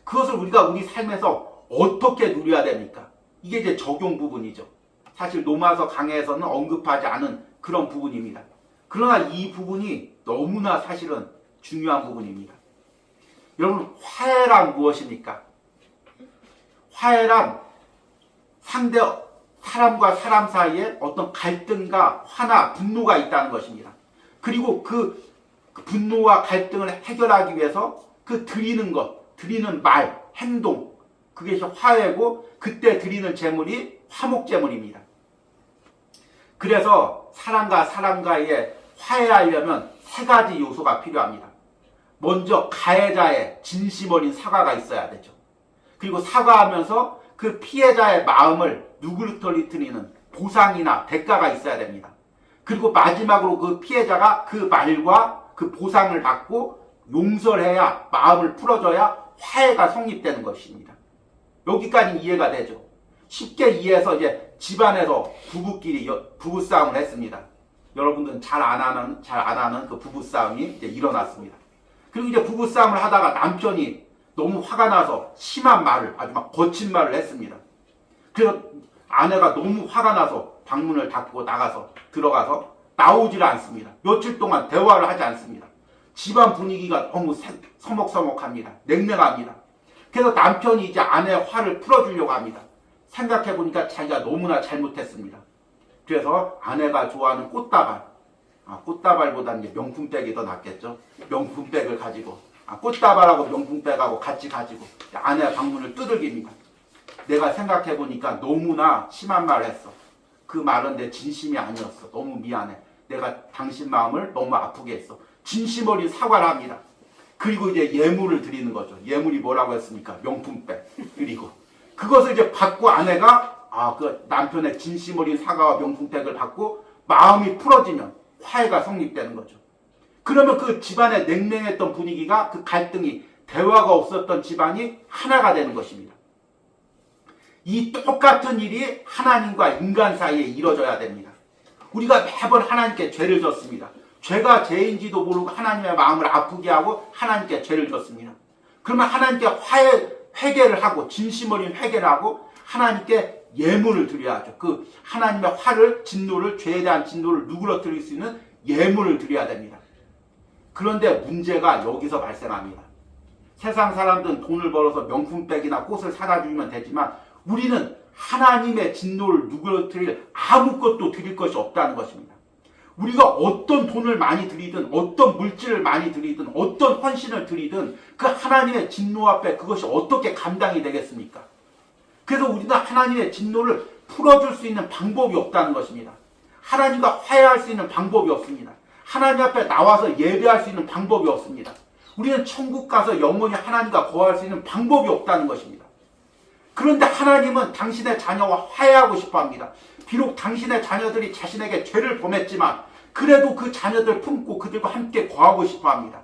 그것을 우리가 우리 삶에서 어떻게 누려야 됩니까? 이게 이제 적용 부분이죠. 사실 로마서 강해에서는 언급하지 않은 그런 부분입니다. 그러나 이 부분이 너무나 사실은 중요한 부분입니다. 여러분, 화해란 무엇입니까? 화해란 상대 사람과 사람 사이에 어떤 갈등과 화나 분노가 있다는 것입니다. 그리고 그 분노와 갈등을 해결하기 위해서 그 드리는 것, 드리는 말, 행동, 그게 화해고 그때 드리는 제물이 화목제물입니다. 그래서 사람과 사람과의 화해하려면 세 가지 요소가 필요합니다. 먼저 가해자의 진심 어린 사과가 있어야 되죠. 그리고 사과하면서 그 피해자의 마음을 누그러뜨리는 보상이나 대가가 있어야 됩니다. 그리고 마지막으로 그 피해자가 그 말과 그 보상을 받고 용서해야, 마음을 풀어줘야 화해가 성립되는 것입니다. 여기까지 이해가 되죠. 쉽게 이해해서 이제 집안에서 부부끼리 부부싸움을 했습니다. 여러분들은 잘 안 하는 그 부부싸움이 이제 일어났습니다. 그리고 이제 부부싸움을 하다가 남편이 너무 화가 나서 심한 말을, 아주 막 거친 말을 했습니다. 그래서 아내가 너무 화가 나서 방문을 닫고 들어가서 나오질 않습니다. 며칠 동안 대화를 하지 않습니다. 집안 분위기가 너무 서먹서먹합니다. 냉랭합니다. 그래서 남편이 이제 아내의 화를 풀어주려고 합니다. 생각해보니까 자기가 너무나 잘못했습니다. 그래서 아내가 좋아하는 꽃다발, 꽃다발보다는 이제 명품백이 더 낫겠죠. 명품백을 가지고, 꽃다발하고 명품백하고 같이 가지고 아내 방문을 두들깁니다. 내가 생각해보니까 너무나 심한 말을 했어. 그 말은 내 진심이 아니었어. 너무 미안해. 내가 당신 마음을 너무 아프게 했어. 진심 어린 사과를 합니다. 그리고 이제 예물을 드리는 거죠. 예물이 뭐라고 했습니까? 명품백. 그리고 그것을 이제 받고 아내가 그 남편의 진심 어린 사과와 명품백을 받고 마음이 풀어지면 화해가 성립되는 거죠. 그러면 그 집안의 냉랭했던 분위기가, 그 갈등이, 대화가 없었던 집안이 하나가 되는 것입니다. 이 똑같은 일이 하나님과 인간 사이에 이루어져야 됩니다. 우리가 매번 하나님께 죄를 졌습니다. 죄가 죄인지도 모르고 하나님의 마음을 아프게 하고 하나님께 죄를 졌습니다. 그러면 하나님께 회개를 하고, 진심 어린 회개를 하고 하나님께 예물을 드려야죠. 그 하나님의 화를, 진노를, 죄에 대한 진노를 누그러뜨릴 수 있는 예물을 드려야 됩니다. 그런데 문제가 여기서 발생합니다. 세상 사람들은 돈을 벌어서 명품백이나 꽃을 사다 주면 되지만 우리는 하나님의 진노를 누그러뜨릴 아무것도 드릴 것이 없다는 것입니다. 우리가 어떤 돈을 많이 드리든, 어떤 물질을 많이 드리든, 어떤 헌신을 드리든 그 하나님의 진노 앞에 그것이 어떻게 감당이 되겠습니까? 그래서 우리는 하나님의 진노를 풀어줄 수 있는 방법이 없다는 것입니다. 하나님과 화해할 수 있는 방법이 없습니다. 하나님 앞에 나와서 예배할 수 있는 방법이 없습니다. 우리는 천국 가서 영원히 하나님과 거할 수 있는 방법이 없다는 것입니다. 그런데 하나님은 당신의 자녀와 화해하고 싶어 합니다. 비록 당신의 자녀들이 자신에게 죄를 범했지만 그래도 그 자녀들 품고 그들과 함께 거하고 싶어 합니다.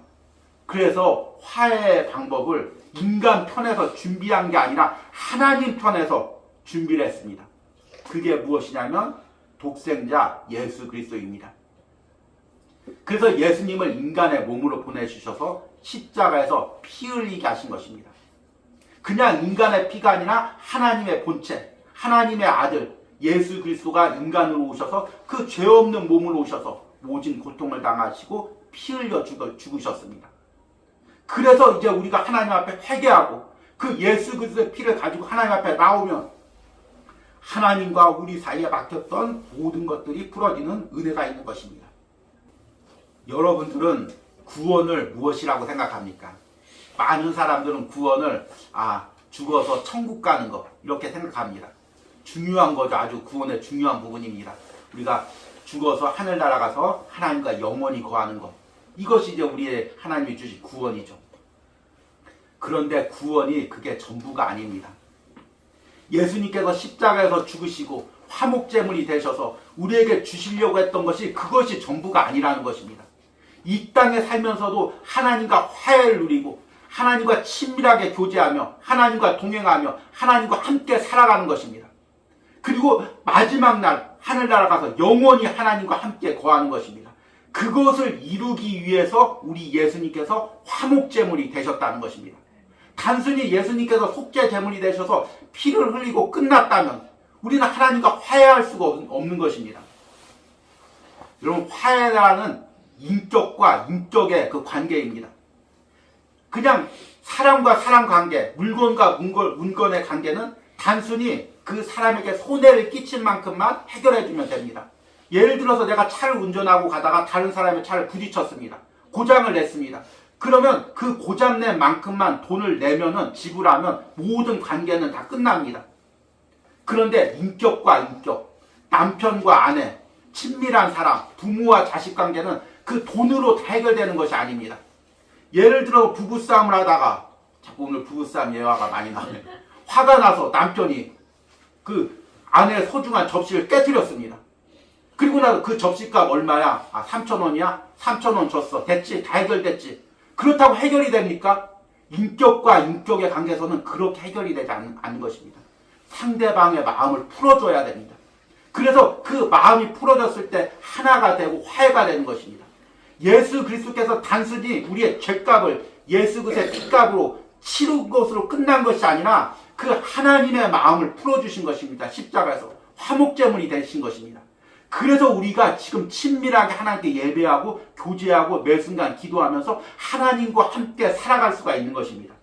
그래서 화해의 방법을 인간 편에서 준비한 게 아니라 하나님 편에서 준비를 했습니다. 그게 무엇이냐면 독생자 예수 그리스도입니다. 그래서 예수님을 인간의 몸으로 보내주셔서 십자가에서 피 흘리게 하신 것입니다. 그냥 인간의 피가 아니라 하나님의 본체, 하나님의 아들 예수 그리스도가 인간으로 오셔서 그 죄 없는 몸으로 오셔서 모진 고통을 당하시고 피 흘려 죽으셨습니다. 그래서 이제 우리가 하나님 앞에 회개하고 그 예수 그리스도의 피를 가지고 하나님 앞에 나오면 하나님과 우리 사이에 막혔던 모든 것들이 풀어지는 은혜가 있는 것입니다. 여러분들은 구원을 무엇이라고 생각합니까? 많은 사람들은 구원을 죽어서 천국 가는 것 이렇게 생각합니다. 중요한 거죠. 아주 구원의 중요한 부분입니다. 우리가 죽어서 하늘나라 가서 하나님과 영원히 거하는 것, 이것이 이제 우리의 하나님이 주신 구원이죠. 그런데 구원이 그게 전부가 아닙니다. 예수님께서 십자가에서 죽으시고 화목제물이 되셔서 우리에게 주시려고 했던 것이 그것이 전부가 아니라는 것입니다. 이 땅에 살면서도 하나님과 화해를 누리고 하나님과 친밀하게 교제하며 하나님과 동행하며 하나님과 함께 살아가는 것입니다. 그리고 마지막 날 하늘나라 가서 영원히 하나님과 함께 거하는 것입니다. 그것을 이루기 위해서 우리 예수님께서 화목제물이 되셨다는 것입니다. 단순히 예수님께서 속죄제물이 되셔서 피를 흘리고 끝났다면 우리는 하나님과 화해할 수가 없는 것입니다. 여러분, 화해라는 인격과 인격의 그 관계입니다. 그냥 사람과 사람 관계, 물건과 물건의 관계는 단순히 그 사람에게 손해를 끼칠 만큼만 해결해주면 됩니다. 예를 들어서 내가 차를 운전하고 가다가 다른 사람의 차를 부딪혔습니다. 고장을 냈습니다. 그러면 그 고장낸 만큼만 돈을 내면은 지불하면 모든 관계는 다 끝납니다. 그런데 인격과 인격, 남편과 아내, 친밀한 사람, 부모와 자식 관계는 그 돈으로 다 해결되는 것이 아닙니다. 예를 들어 부부싸움을 하다가, 자꾸 오늘 부부싸움 예화가 많이 나오네요. 화가 나서 남편이 그 아내의 소중한 접시를 깨뜨렸습니다. 그리고 나서 그 접시값 얼마야? 3,000원이야? 3,000원 줬어. 됐지? 다 해결됐지? 그렇다고 해결이 됩니까? 인격과 인격의 관계에서는 그렇게 해결이 되지 않는 것입니다. 상대방의 마음을 풀어줘야 됩니다. 그래서 그 마음이 풀어졌을 때 하나가 되고 화해가 되는 것입니다. 예수 그리스도께서 단순히 우리의 죄값을 예수 그리스도의 피값으로 치른 것으로 끝난 것이 아니라 그 하나님의 마음을 풀어주신 것입니다. 십자가에서 화목제물이 되신 것입니다. 그래서 우리가 지금 친밀하게 하나님께 예배하고 교제하고 매 순간 기도하면서 하나님과 함께 살아갈 수가 있는 것입니다.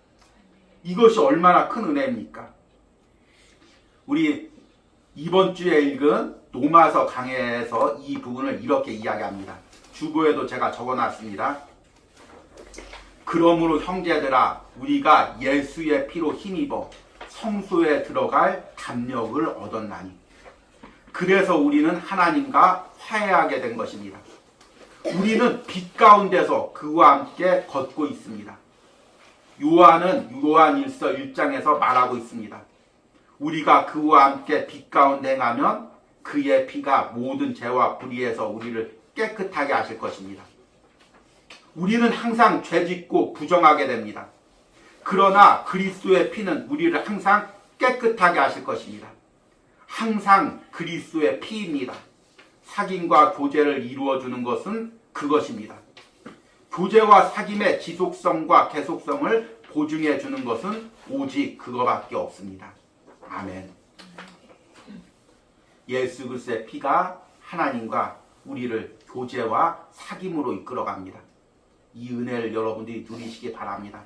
이것이 얼마나 큰 은혜입니까? 우리 이번 주에 읽은 로마서 강해에서 이 부분을 이렇게 이야기합니다. 주보에도 제가 적어놨습니다. 그러므로 형제들아, 우리가 예수의 피로 힘입어 성소에 들어갈 담력을 얻었나니 그래서 우리는 하나님과 화해하게 된 것입니다. 우리는 빛 가운데서 그와 함께 걷고 있습니다. 요한은 요한일서 1장에서 말하고 있습니다. 우리가 그와 함께 빛 가운데 행하면 그의 피가 모든 죄와 불의에서 우리를 깨끗하게 하실 것입니다. 우리는 항상 죄짓고 부정하게 됩니다. 그러나 그리스도의 피는 우리를 항상 깨끗하게 하실 것입니다. 항상 그리스도의 피입니다. 사귐과 교제를 이루어주는 것은 그것입니다. 교제와 사귐의 지속성과 계속성을 보증해 주는 것은 오직 그거밖에 없습니다. 아멘. 예수 그리스도의 피가 하나님과 우리를 교제와 사귐으로 이끌어갑니다. 이 은혜를 여러분들이 누리시기 바랍니다.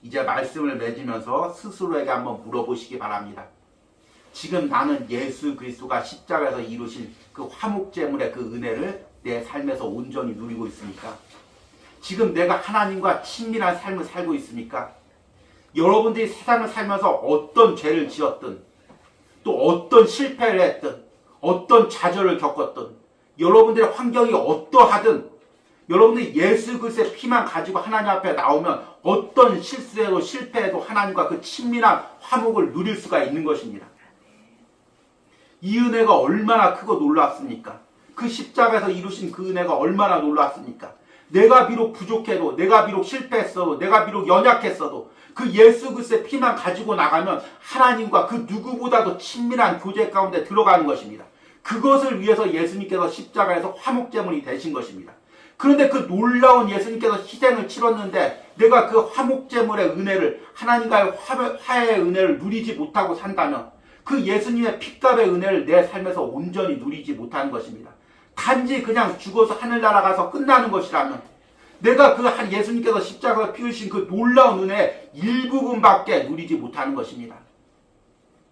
이제 말씀을 맺으면서 스스로에게 한번 물어보시기 바랍니다. 지금 나는 예수 그리스도가 십자가에서 이루신 그 화목제물의 그 은혜를 내 삶에서 온전히 누리고 있습니까? 지금 내가 하나님과 친밀한 삶을 살고 있습니까? 여러분들이 세상을 살면서 어떤 죄를 지었든 또 어떤 실패를 했든 어떤 좌절을 겪었든 여러분들의 환경이 어떠하든 여러분들이 예수 그리스도의 피만 가지고 하나님 앞에 나오면 어떤 실수에도 실패해도 하나님과 그 친밀한 화목을 누릴 수가 있는 것입니다. 이 은혜가 얼마나 크고 놀랍습니까? 그 십자가에서 이루신 그 은혜가 얼마나 놀랍습니까? 내가 비록 부족해도 내가 비록 실패했어도 내가 비록 연약했어도 그 예수 그리스도의 피만 가지고 나가면 하나님과 그 누구보다도 친밀한 교제 가운데 들어가는 것입니다. 그것을 위해서 예수님께서 십자가에서 화목제물이 되신 것입니다. 그런데 그 놀라운 예수님께서 희생을 치렀는데 내가 그 화목제물의 은혜를, 하나님과의 화해의 은혜를 누리지 못하고 산다면 그 예수님의 핏값의 은혜를 내 삶에서 온전히 누리지 못하는 것입니다. 단지 그냥 죽어서 하늘 날아가서 끝나는 것이라면 내가 그 한 예수님께서 십자가에 피우신 그 놀라운 은혜의 일부분밖에 누리지 못하는 것입니다.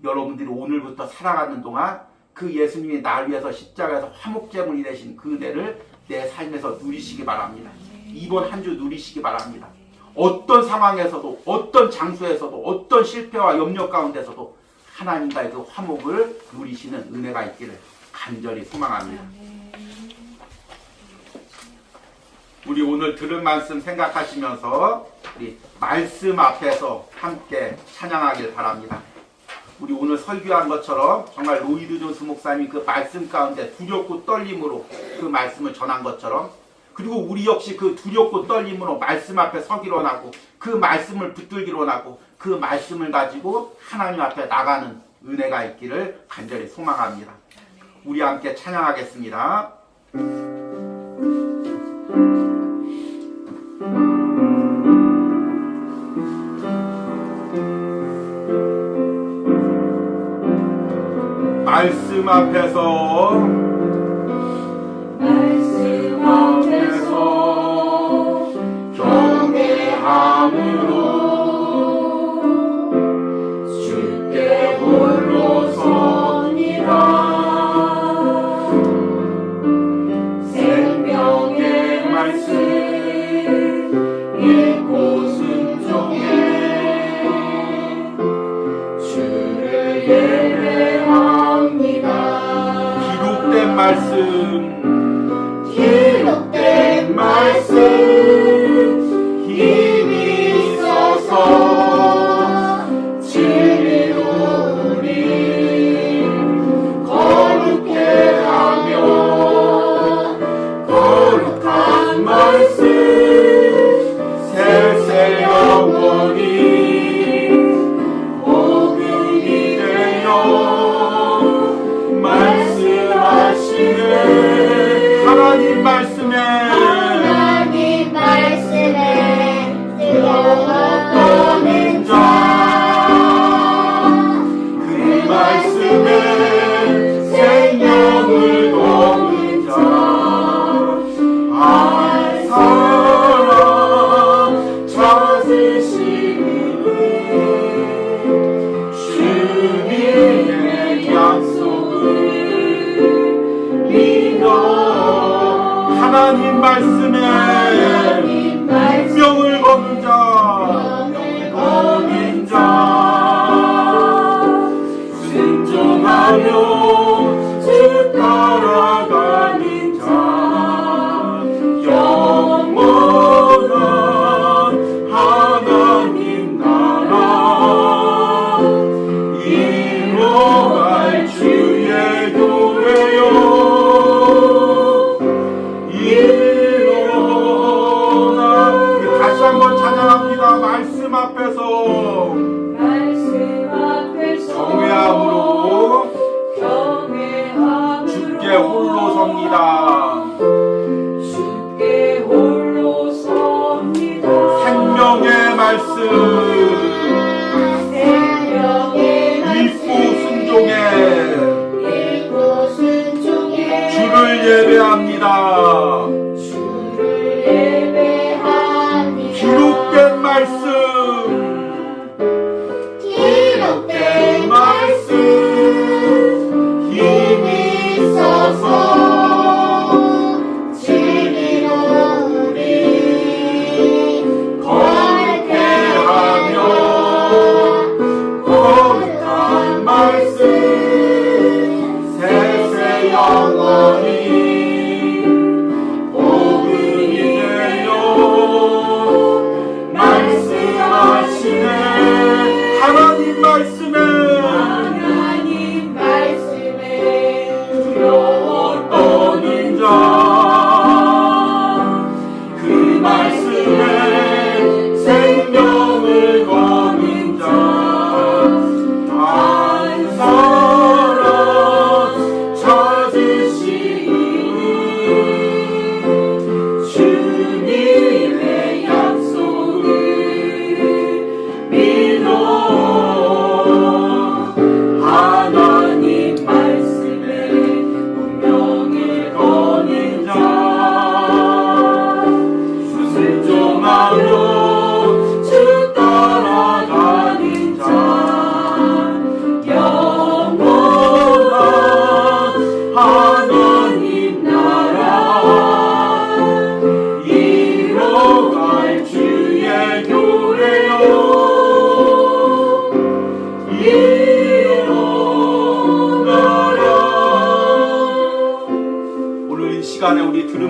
여러분들이 오늘부터 살아가는 동안 그 예수님이 나를 위해서 십자가에서 화목제물이 되신 그 은혜를 내 삶에서 누리시기 바랍니다. 이번 한 주 누리시기 바랍니다. 어떤 상황에서도, 어떤 장소에서도, 어떤 실패와 염려 가운데서도 하나님과의 그 화목을 누리시는 은혜가 있기를 간절히 소망합니다. 우리 오늘 들은 말씀 생각하시면서 우리 말씀 앞에서 함께 찬양하길 바랍니다. 우리 오늘 설교한 것처럼 정말 로이드 존스 목사님이 그 말씀 가운데 두렵고 떨림으로 그 말씀을 전한 것처럼, 그리고 우리 역시 그 두렵고 떨림으로 말씀 앞에 서기로 원하고 그 말씀을 붙들기로 원하고 그 말씀을 가지고 하나님 앞에 나가는 은혜가 있기를 간절히 소망합니다. 우리 함께 찬양하겠습니다. 말씀 앞에서 경배함으로 주께 홀로 섭니다. 생명의 말씀 읽고 순종해 주를 예배합니다. 기록된 말씀 힘이 있어서 진리로 우리 거룩해 하며 거룩한 말씀 세세 영원히 복음이 되어 말씀하시네. 하나님 말씀에 떠는 자, 그 말씀에 생명을 거는 자, 한 사람 찾으시는 주님의 약속을 믿어 하나님 말씀에 명을 거는 자, 순종하며 주 따라가는 자, 영원한 하나님 나라 이뤄갈 주의 교회여 이뤄갈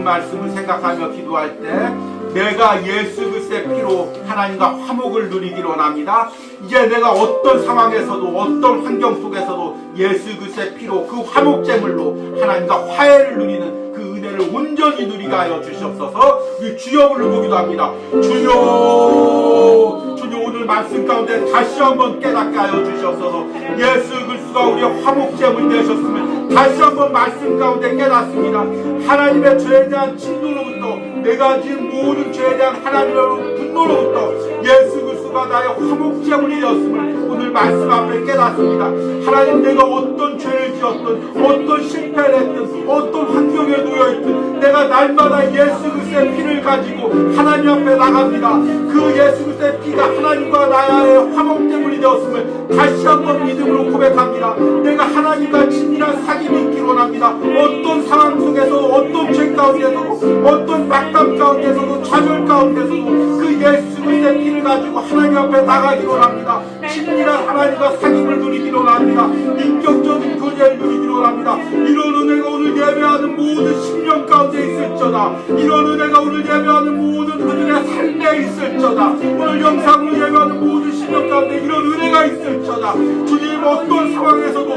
말씀을 생각하며 기도할 때 내가 예수 그리스도의 피로 하나님과 화목을 누리기로 원합니다. 이제 내가 어떤 상황에서도 어떤 환경 속에서도 예수 그리스도의 피로 그 화목제물로 하나님과 화해를 누리는 그 은혜를 온전히 누리게 하여 주시옵소서. 우리 주여 부르고 기도합니다. 주여, 주님 오늘 말씀 가운데 다시 한번 깨닫게 하여 주시옵소서. 예수 그리스도가 우리의 화목제물 되셨음을 다시 한번 말씀 가운데 깨닫습니다. 하나님의 죄에 대한 진노로부터 내가 지은 모든 죄에 대한 하나님의 분노로부터 예수 그리스도가 나의 화목제물이 되었음을 오늘 말씀 앞에 깨닫습니다. 하나님 내가 어떤 죄를 지었든 어떤 실패를 했든 어떤 환경에 놓여있든 내가 날마다 예수 그리스도의 피를 가지고 하나님 앞에 나갑니다. 그 예수 그리스도의 피가 하나님과 나의 화목제물이 되었음을 다시 한번 믿음으로 고백합니다. 내가 하나님과 친밀한 사귐이 있기를 원합니다. 어떤 상황 속에서 어떤 죄 가운데서도 어떤 낙담 가운데서도 좌절 가운데서도 그 예수 그리스도의 피를 가지고 하나님 앞에 나가기를 원합니다. 친밀한 하나님과 사귐을 누리기를 원합니다. 인격적인 교제를 누리기를 원합니다. 이런 은혜가 오늘 예배하는 모든 심령 가운데 있을저다. 이런 은혜가 오늘 예배하는 모든 그들의 삶에 있을저다. 오늘 영상으로 예배하는 모든 심령 가운데 이런 은혜가 있을저다. 주님 어떤 상황에서도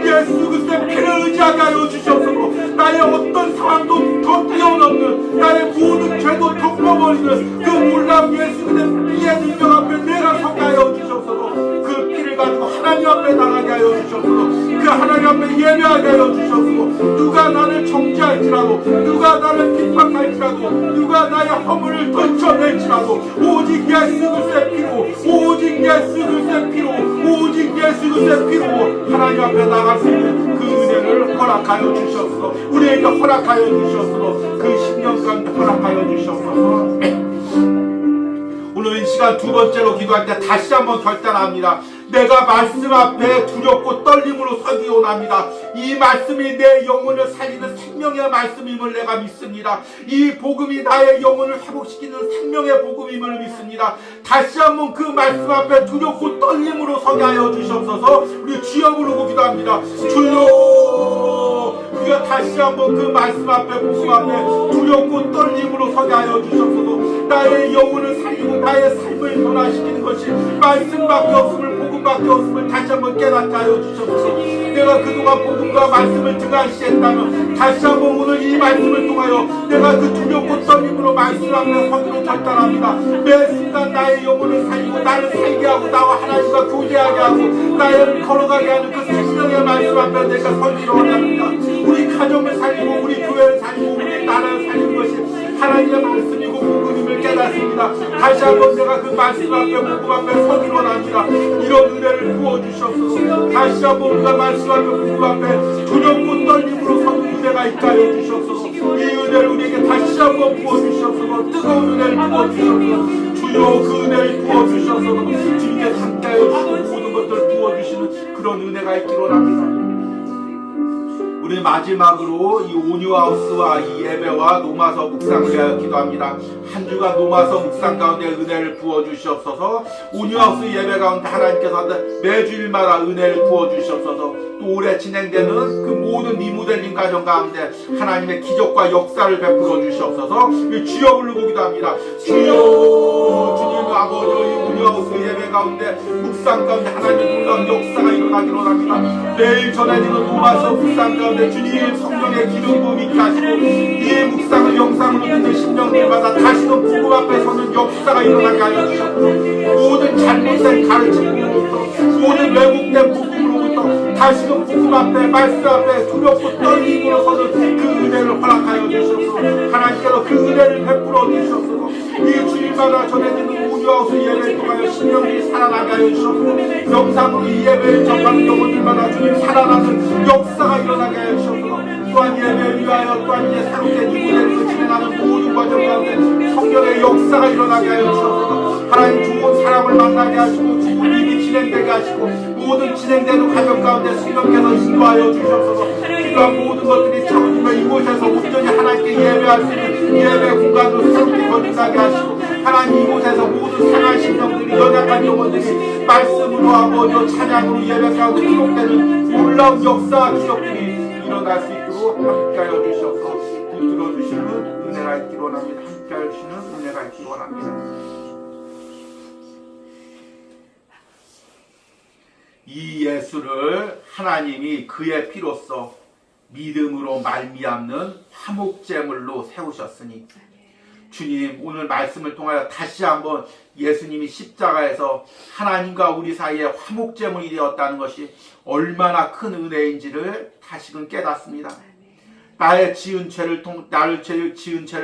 예수 그리스도의 피를 의지하게 하여 주시옵소서. 나의 어떤 상황도 더 뛰어넘는 나의 모든 죄도 덮어버리는 그 놀라운 예수 그리스도의 피의 능력 앞에 내가 서게 하여 주시옵소서. 그 피를 가지고 하나님 앞에 나가게 하여 주시옵소서. 그 하나님 앞에 예배하게 하여 주시옵소서. 누가 나를 정죄할지라도 누가 나를 핍박할지라도 누가 나의 허물을 던져낼지라도 오직 예수 그리스도의 피로 오직 예수 그리스도의 피로 오직 예수 그리스도의 피로 하나님 앞에 나갈 수 있는 그 은혜를 허락하여 주시옵소서. 우리에게 허락하여 주시옵소서. 그 10년 가운데 허락하여 주시옵소서. 오늘 이 시간 두 번째로 기도할 때 다시 한번 결단합니다. 내가 말씀 앞에 두렵고 떨림으로 서기 원합니다. 이 말씀이 내 영혼을 살리는 생명의 말씀임을 내가 믿습니다. 이 복음이 나의 영혼을 회복시키는 생명의 복음임을 믿습니다. 다시 한번 그 말씀 앞에 두렵고 떨림으로 서게 하여 주시옵소서. 우리 주여 부르고 기도합니다. 주여, 우리가 다시 한번 그 말씀 앞에 복음 앞에 두렵고 떨림으로 서게 하여 주시옵소서. 나의 영혼을 살리고 나의 삶을 변화시키는 것이 말씀밖에 없음을 복음밖에 없음을 다시 한번 깨닫게 하여 주시옵소서. 내가 그동안 복음과 말씀을 등한시했다면 다시 한번 오늘 이 말씀을 통하여 내가 그 두렵고 떨림으로 말씀 앞에 서기로 결단합니다. 매 순간 나의 영혼을 살리고 나를 살게 하고 나와 하나님과 교제하게 하고 나를 걸어가게 하는 그 생명의 말씀 앞에 내가 서기로 원합니다. 우리 가정을 살리고 우리 교회를 살리고 우리 나라를 살리는 것이 하나님의 말씀이고 복음임을 깨닫습니다. 다시 한번 내가 그 말씀 앞에 복음 앞에 서기로 원합니다. 이런 은혜를 부어주시옵소서. 다시 한번 우리가 말씀 앞에 복음 앞에 두렵고 떨림으로 서는 은혜가 있게 하여 주시옵소서. 이 은혜를 우리에게 다시 한번 부어주시옵소서. 뜨거운 은혜를 부어주시옵소서. 주여 그 은혜를 부어주시옵소서. 주님께 함께 하여 주시고 모든 것들을 부어주시는 그런 은혜가 있기를 원합니다. 우리 마지막으로 이 온유하우스와 이 예배와 노마서 묵상을 위하여 기도합니다. 한 주간 노마서 묵상 가운데 은혜를 부어주시옵소서. 온유하우스 예배 가운데 하나님께서 매주일마다 은혜를 부어주시옵소서. 또 올해 진행되는 그 모든 리모델링 과정 가운데 하나님의 기적과 역사를 베풀어 주시옵소서. 주여 부르고 기도합니다. 주여, 주님 아버지, 이 온유하우스 예배 가운데 묵상 가운데 하나님의 놀라운 역사가 일어나기를 원합니다. 매일 전해지는 노마서 묵상 가운데 주님 성령의 기름 부음 있게 하시고 이 묵상을 영상으로 듣는 심령들마다 다시금 복음 앞에 서는 역사가 일어나게 하여 주셨고 모든 잘못된 가르침으로부터 모든 왜곡된 복음으로부터 다시금 복음 앞에 말씀 앞에 두렵고 떨림으로 서는 그 은혜를 허락하여 주셔서 하나님께서 그 은혜를 베풀어 주셔서 이 주일마다 전해지는 온유하우스 예배를 통하여 심령이 살아나게 하여 주셔서 영상으로 이 예배를 접하는 영혼들마다 주님 살아나는 역사가 일어나게 하여 주셔서 또한 예배를 위하여 또한 이제 새롭게 이무대를 진행하는 모든 과정 가운데 성령의 역사가 일어나게 하여 주셔서 하나님 좋은 사람을 만나게 하시고 좋은 일이 진행되게 하시고 모든 진행되는 과정 가운데 성령께서 인도하여 주셔서 필요한 모든 것들이 차오르며 이곳에서 온전히 하나님께 예배할 수 있는 예배 공간으로 새롭게 거듭나게 하시고 하나님 이곳에서 모든 상한 심령들이 연약한 영혼들이 말씀으로 아버지와 찬양으로 예배 가운데 기록되는 놀라운 역사와 기적들이 일어날 수 있도록 함께하여 주셔서 붙들어 주시는 은혜가 있기를 원합니다. 함께 하시는 은혜가 있기를 원합니다. 이 예수를 하나님이 그의 피로써 믿음으로 말미암는 화목제물로 세우셨으니 주님, 오늘 말씀을 통하여 다시 한번 예수님이 십자가에서 하나님과 우리 사이에 화목제물이 되었다는 것이 얼마나 큰 은혜인지를 다시금 깨닫습니다. 나를 지은 죄를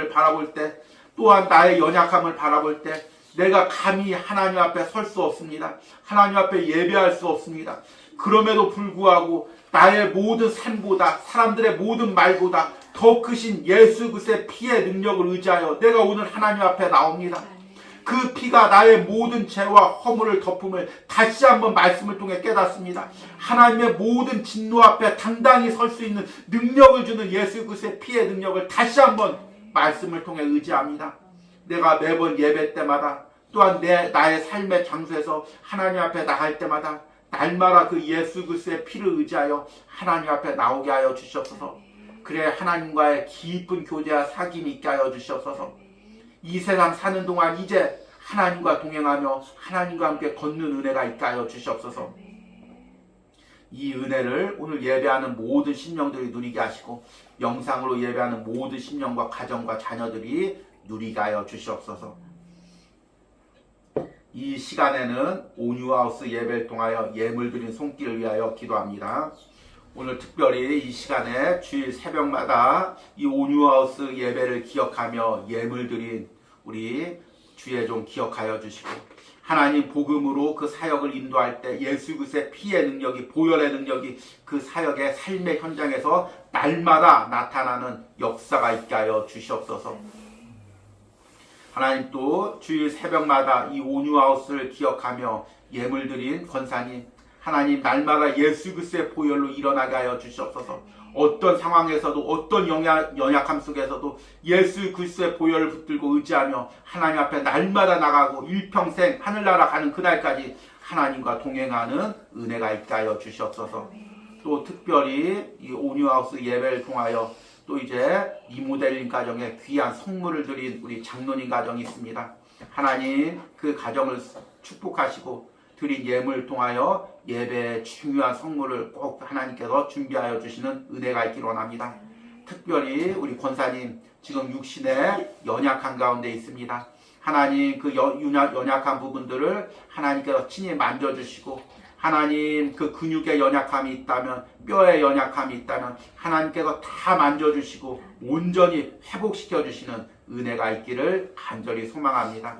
바라볼 때, 또한 나의 연약함을 바라볼 때 내가 감히 하나님 앞에 설 수 없습니다. 하나님 앞에 예배할 수 없습니다. 그럼에도 불구하고 나의 모든 삶보다, 사람들의 모든 말보다 더 크신 예수 그리스도의 피의 능력을 의지하여 내가 오늘 하나님 앞에 나옵니다. 그 피가 나의 모든 죄와 허물을 덮음을 다시 한번 말씀을 통해 깨닫습니다. 하나님의 모든 진노 앞에 당당히 설 수 있는 능력을 주는 예수 그리스도의 피의 능력을 다시 한번 말씀을 통해 의지합니다. 내가 매번 예배 때마다, 또한 나의 삶의 장소에서 하나님 앞에 나갈 때마다 날마다 그 예수 그리스도의 피를 의지하여 하나님 앞에 나오게 하여 주시옵소서. 그래 하나님과의 깊은 교제와 사귐이 있게 하여 주시옵소서. 이 세상 사는 동안 이제 하나님과 동행하며 하나님과 함께 걷는 은혜가 있게 하여 주시옵소서. 이 은혜를 오늘 예배하는 모든 심령들이 누리게 하시고 영상으로 예배하는 모든 심령과 가정과 자녀들이 누리게 하여 주시옵소서. 이 시간에는 온유하우스 예배를 통하여 예물 드린 손길을 위하여 기도합니다. 오늘 특별히 이 시간에 주일 새벽마다 이 온유하우스 예배를 기억하며 예물 드린 우리 주의 종 기억하여 주시고, 하나님 복음으로 그 사역을 인도할 때 예수 그리스도의 피의 능력이, 보혈의 능력이 그 사역의 삶의 현장에서 날마다 나타나는 역사가 있게 하여 주시옵소서. 하나님 또 주일 새벽마다 이 온유하우스를 기억하며 예물 드린 권사님, 하나님 날마다 예수 그리스도의 보혈로 일어나게 하여 주시옵소서. 어떤 상황에서도, 어떤 연약함 속에서도 예수 그리스도의 보혈을 붙들고 의지하며 하나님 앞에 날마다 나가고 일평생 하늘나라 가는 그날까지 하나님과 동행하는 은혜가 있게 하여 주시옵소서. 또 특별히 이 온유하우스 예배를 통하여 또 이제 이모델님 가정에 귀한 선물을 드린 우리 장로님 가정이 있습니다. 하나님 그 가정을 축복하시고 드린 예물을 통하여 예배의 중요한 선물을 꼭 하나님께서 준비하여 주시는 은혜가 있기를 원합니다. 특별히 우리 권사님 지금 육신의 연약한 가운데 있습니다. 하나님 그 연약한 부분들을 하나님께서 친히 만져주시고, 하나님 그 근육의 연약함이 있다면, 뼈의 연약함이 있다면 하나님께서 다 만져주시고 온전히 회복시켜 주시는 은혜가 있기를 간절히 소망합니다.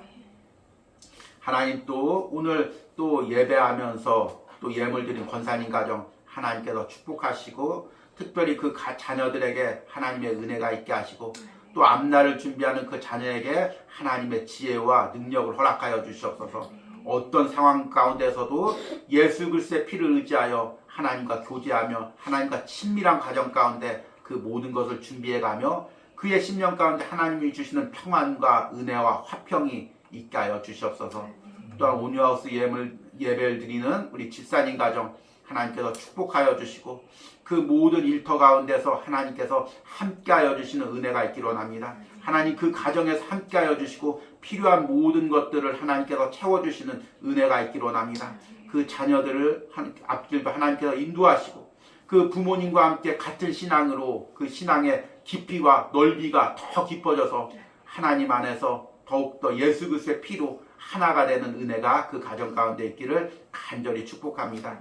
하나님 또 오늘 또 예배하면서 또 예물 드린 권사님 가정 하나님께서 축복하시고, 특별히 그 자녀들에게 하나님의 은혜가 있게 하시고, 또 앞날을 준비하는 그 자녀에게 하나님의 지혜와 능력을 허락하여 주시옵소서. 어떤 상황 가운데서도 예수 그리스도의 피를 의지하여 하나님과 교제하며 하나님과 친밀한 가정 가운데 그 모든 것을 준비해가며 그의 심령 가운데 하나님이 주시는 평안과 은혜와 화평이 있게 하여 주시옵소서. 또한 온유하우스 예배를 드리는 우리 집사님 가정 하나님께서 축복하여 주시고, 그 모든 일터 가운데서 하나님께서 함께하여 주시는 은혜가 있기를 원합니다. 하나님 그 가정에서 함께하여 주시고 필요한 모든 것들을 하나님께서 채워주시는 은혜가 있기를 원합니다. 그 자녀들을 앞길도 하나님께서 인도하시고, 그 부모님과 함께 같은 신앙으로 그 신앙의 깊이와 넓이가 더 깊어져서 하나님 안에서 더욱더 예수 그리스도의 피로 하나가 되는 은혜가 그 가정 가운데 있기를 간절히 축복합니다.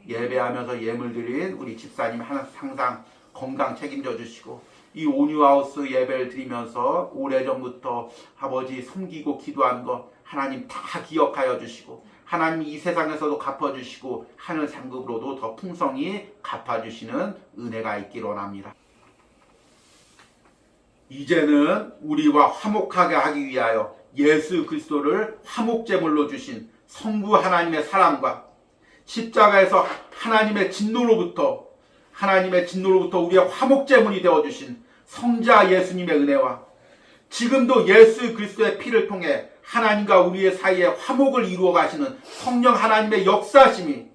예배하면서 예물 드린 우리 집사님 항상 건강 책임져 주시고, 이 온유하우스 예배를 드리면서 오래전부터 아버지 섬기고 기도한 것 하나님 다 기억하여 주시고, 하나님 이 세상에서도 갚아주시고 하늘 상급으로도 더 풍성히 갚아주시는 은혜가 있기를 원합니다. 이제는 우리와 화목하게 하기 위하여 예수 그리스도를 화목제물로 주신 성부 하나님의 사랑과 십자가에서 하나님의 진노로부터 우리의 화목제물이 되어주신 성자 예수님의 은혜와 지금도 예수 그리스도의 피를 통해 하나님과 우리의 사이에 화목을 이루어 가시는 성령 하나님의 역사심이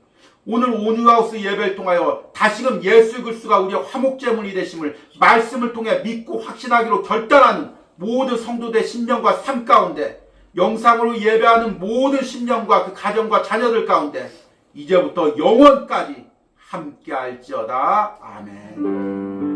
오늘 온유하우스 예배를 통하여 다시금 예수 그리스도가 우리의 화목제물이 되심을 말씀을 통해 믿고 확신하기로 결단하는 모든 성도들의 심령과 삶 가운데, 영상으로 예배하는 모든 심령과 그 가정과 자녀들 가운데 이제부터 영원까지 함께할지어다. 아멘.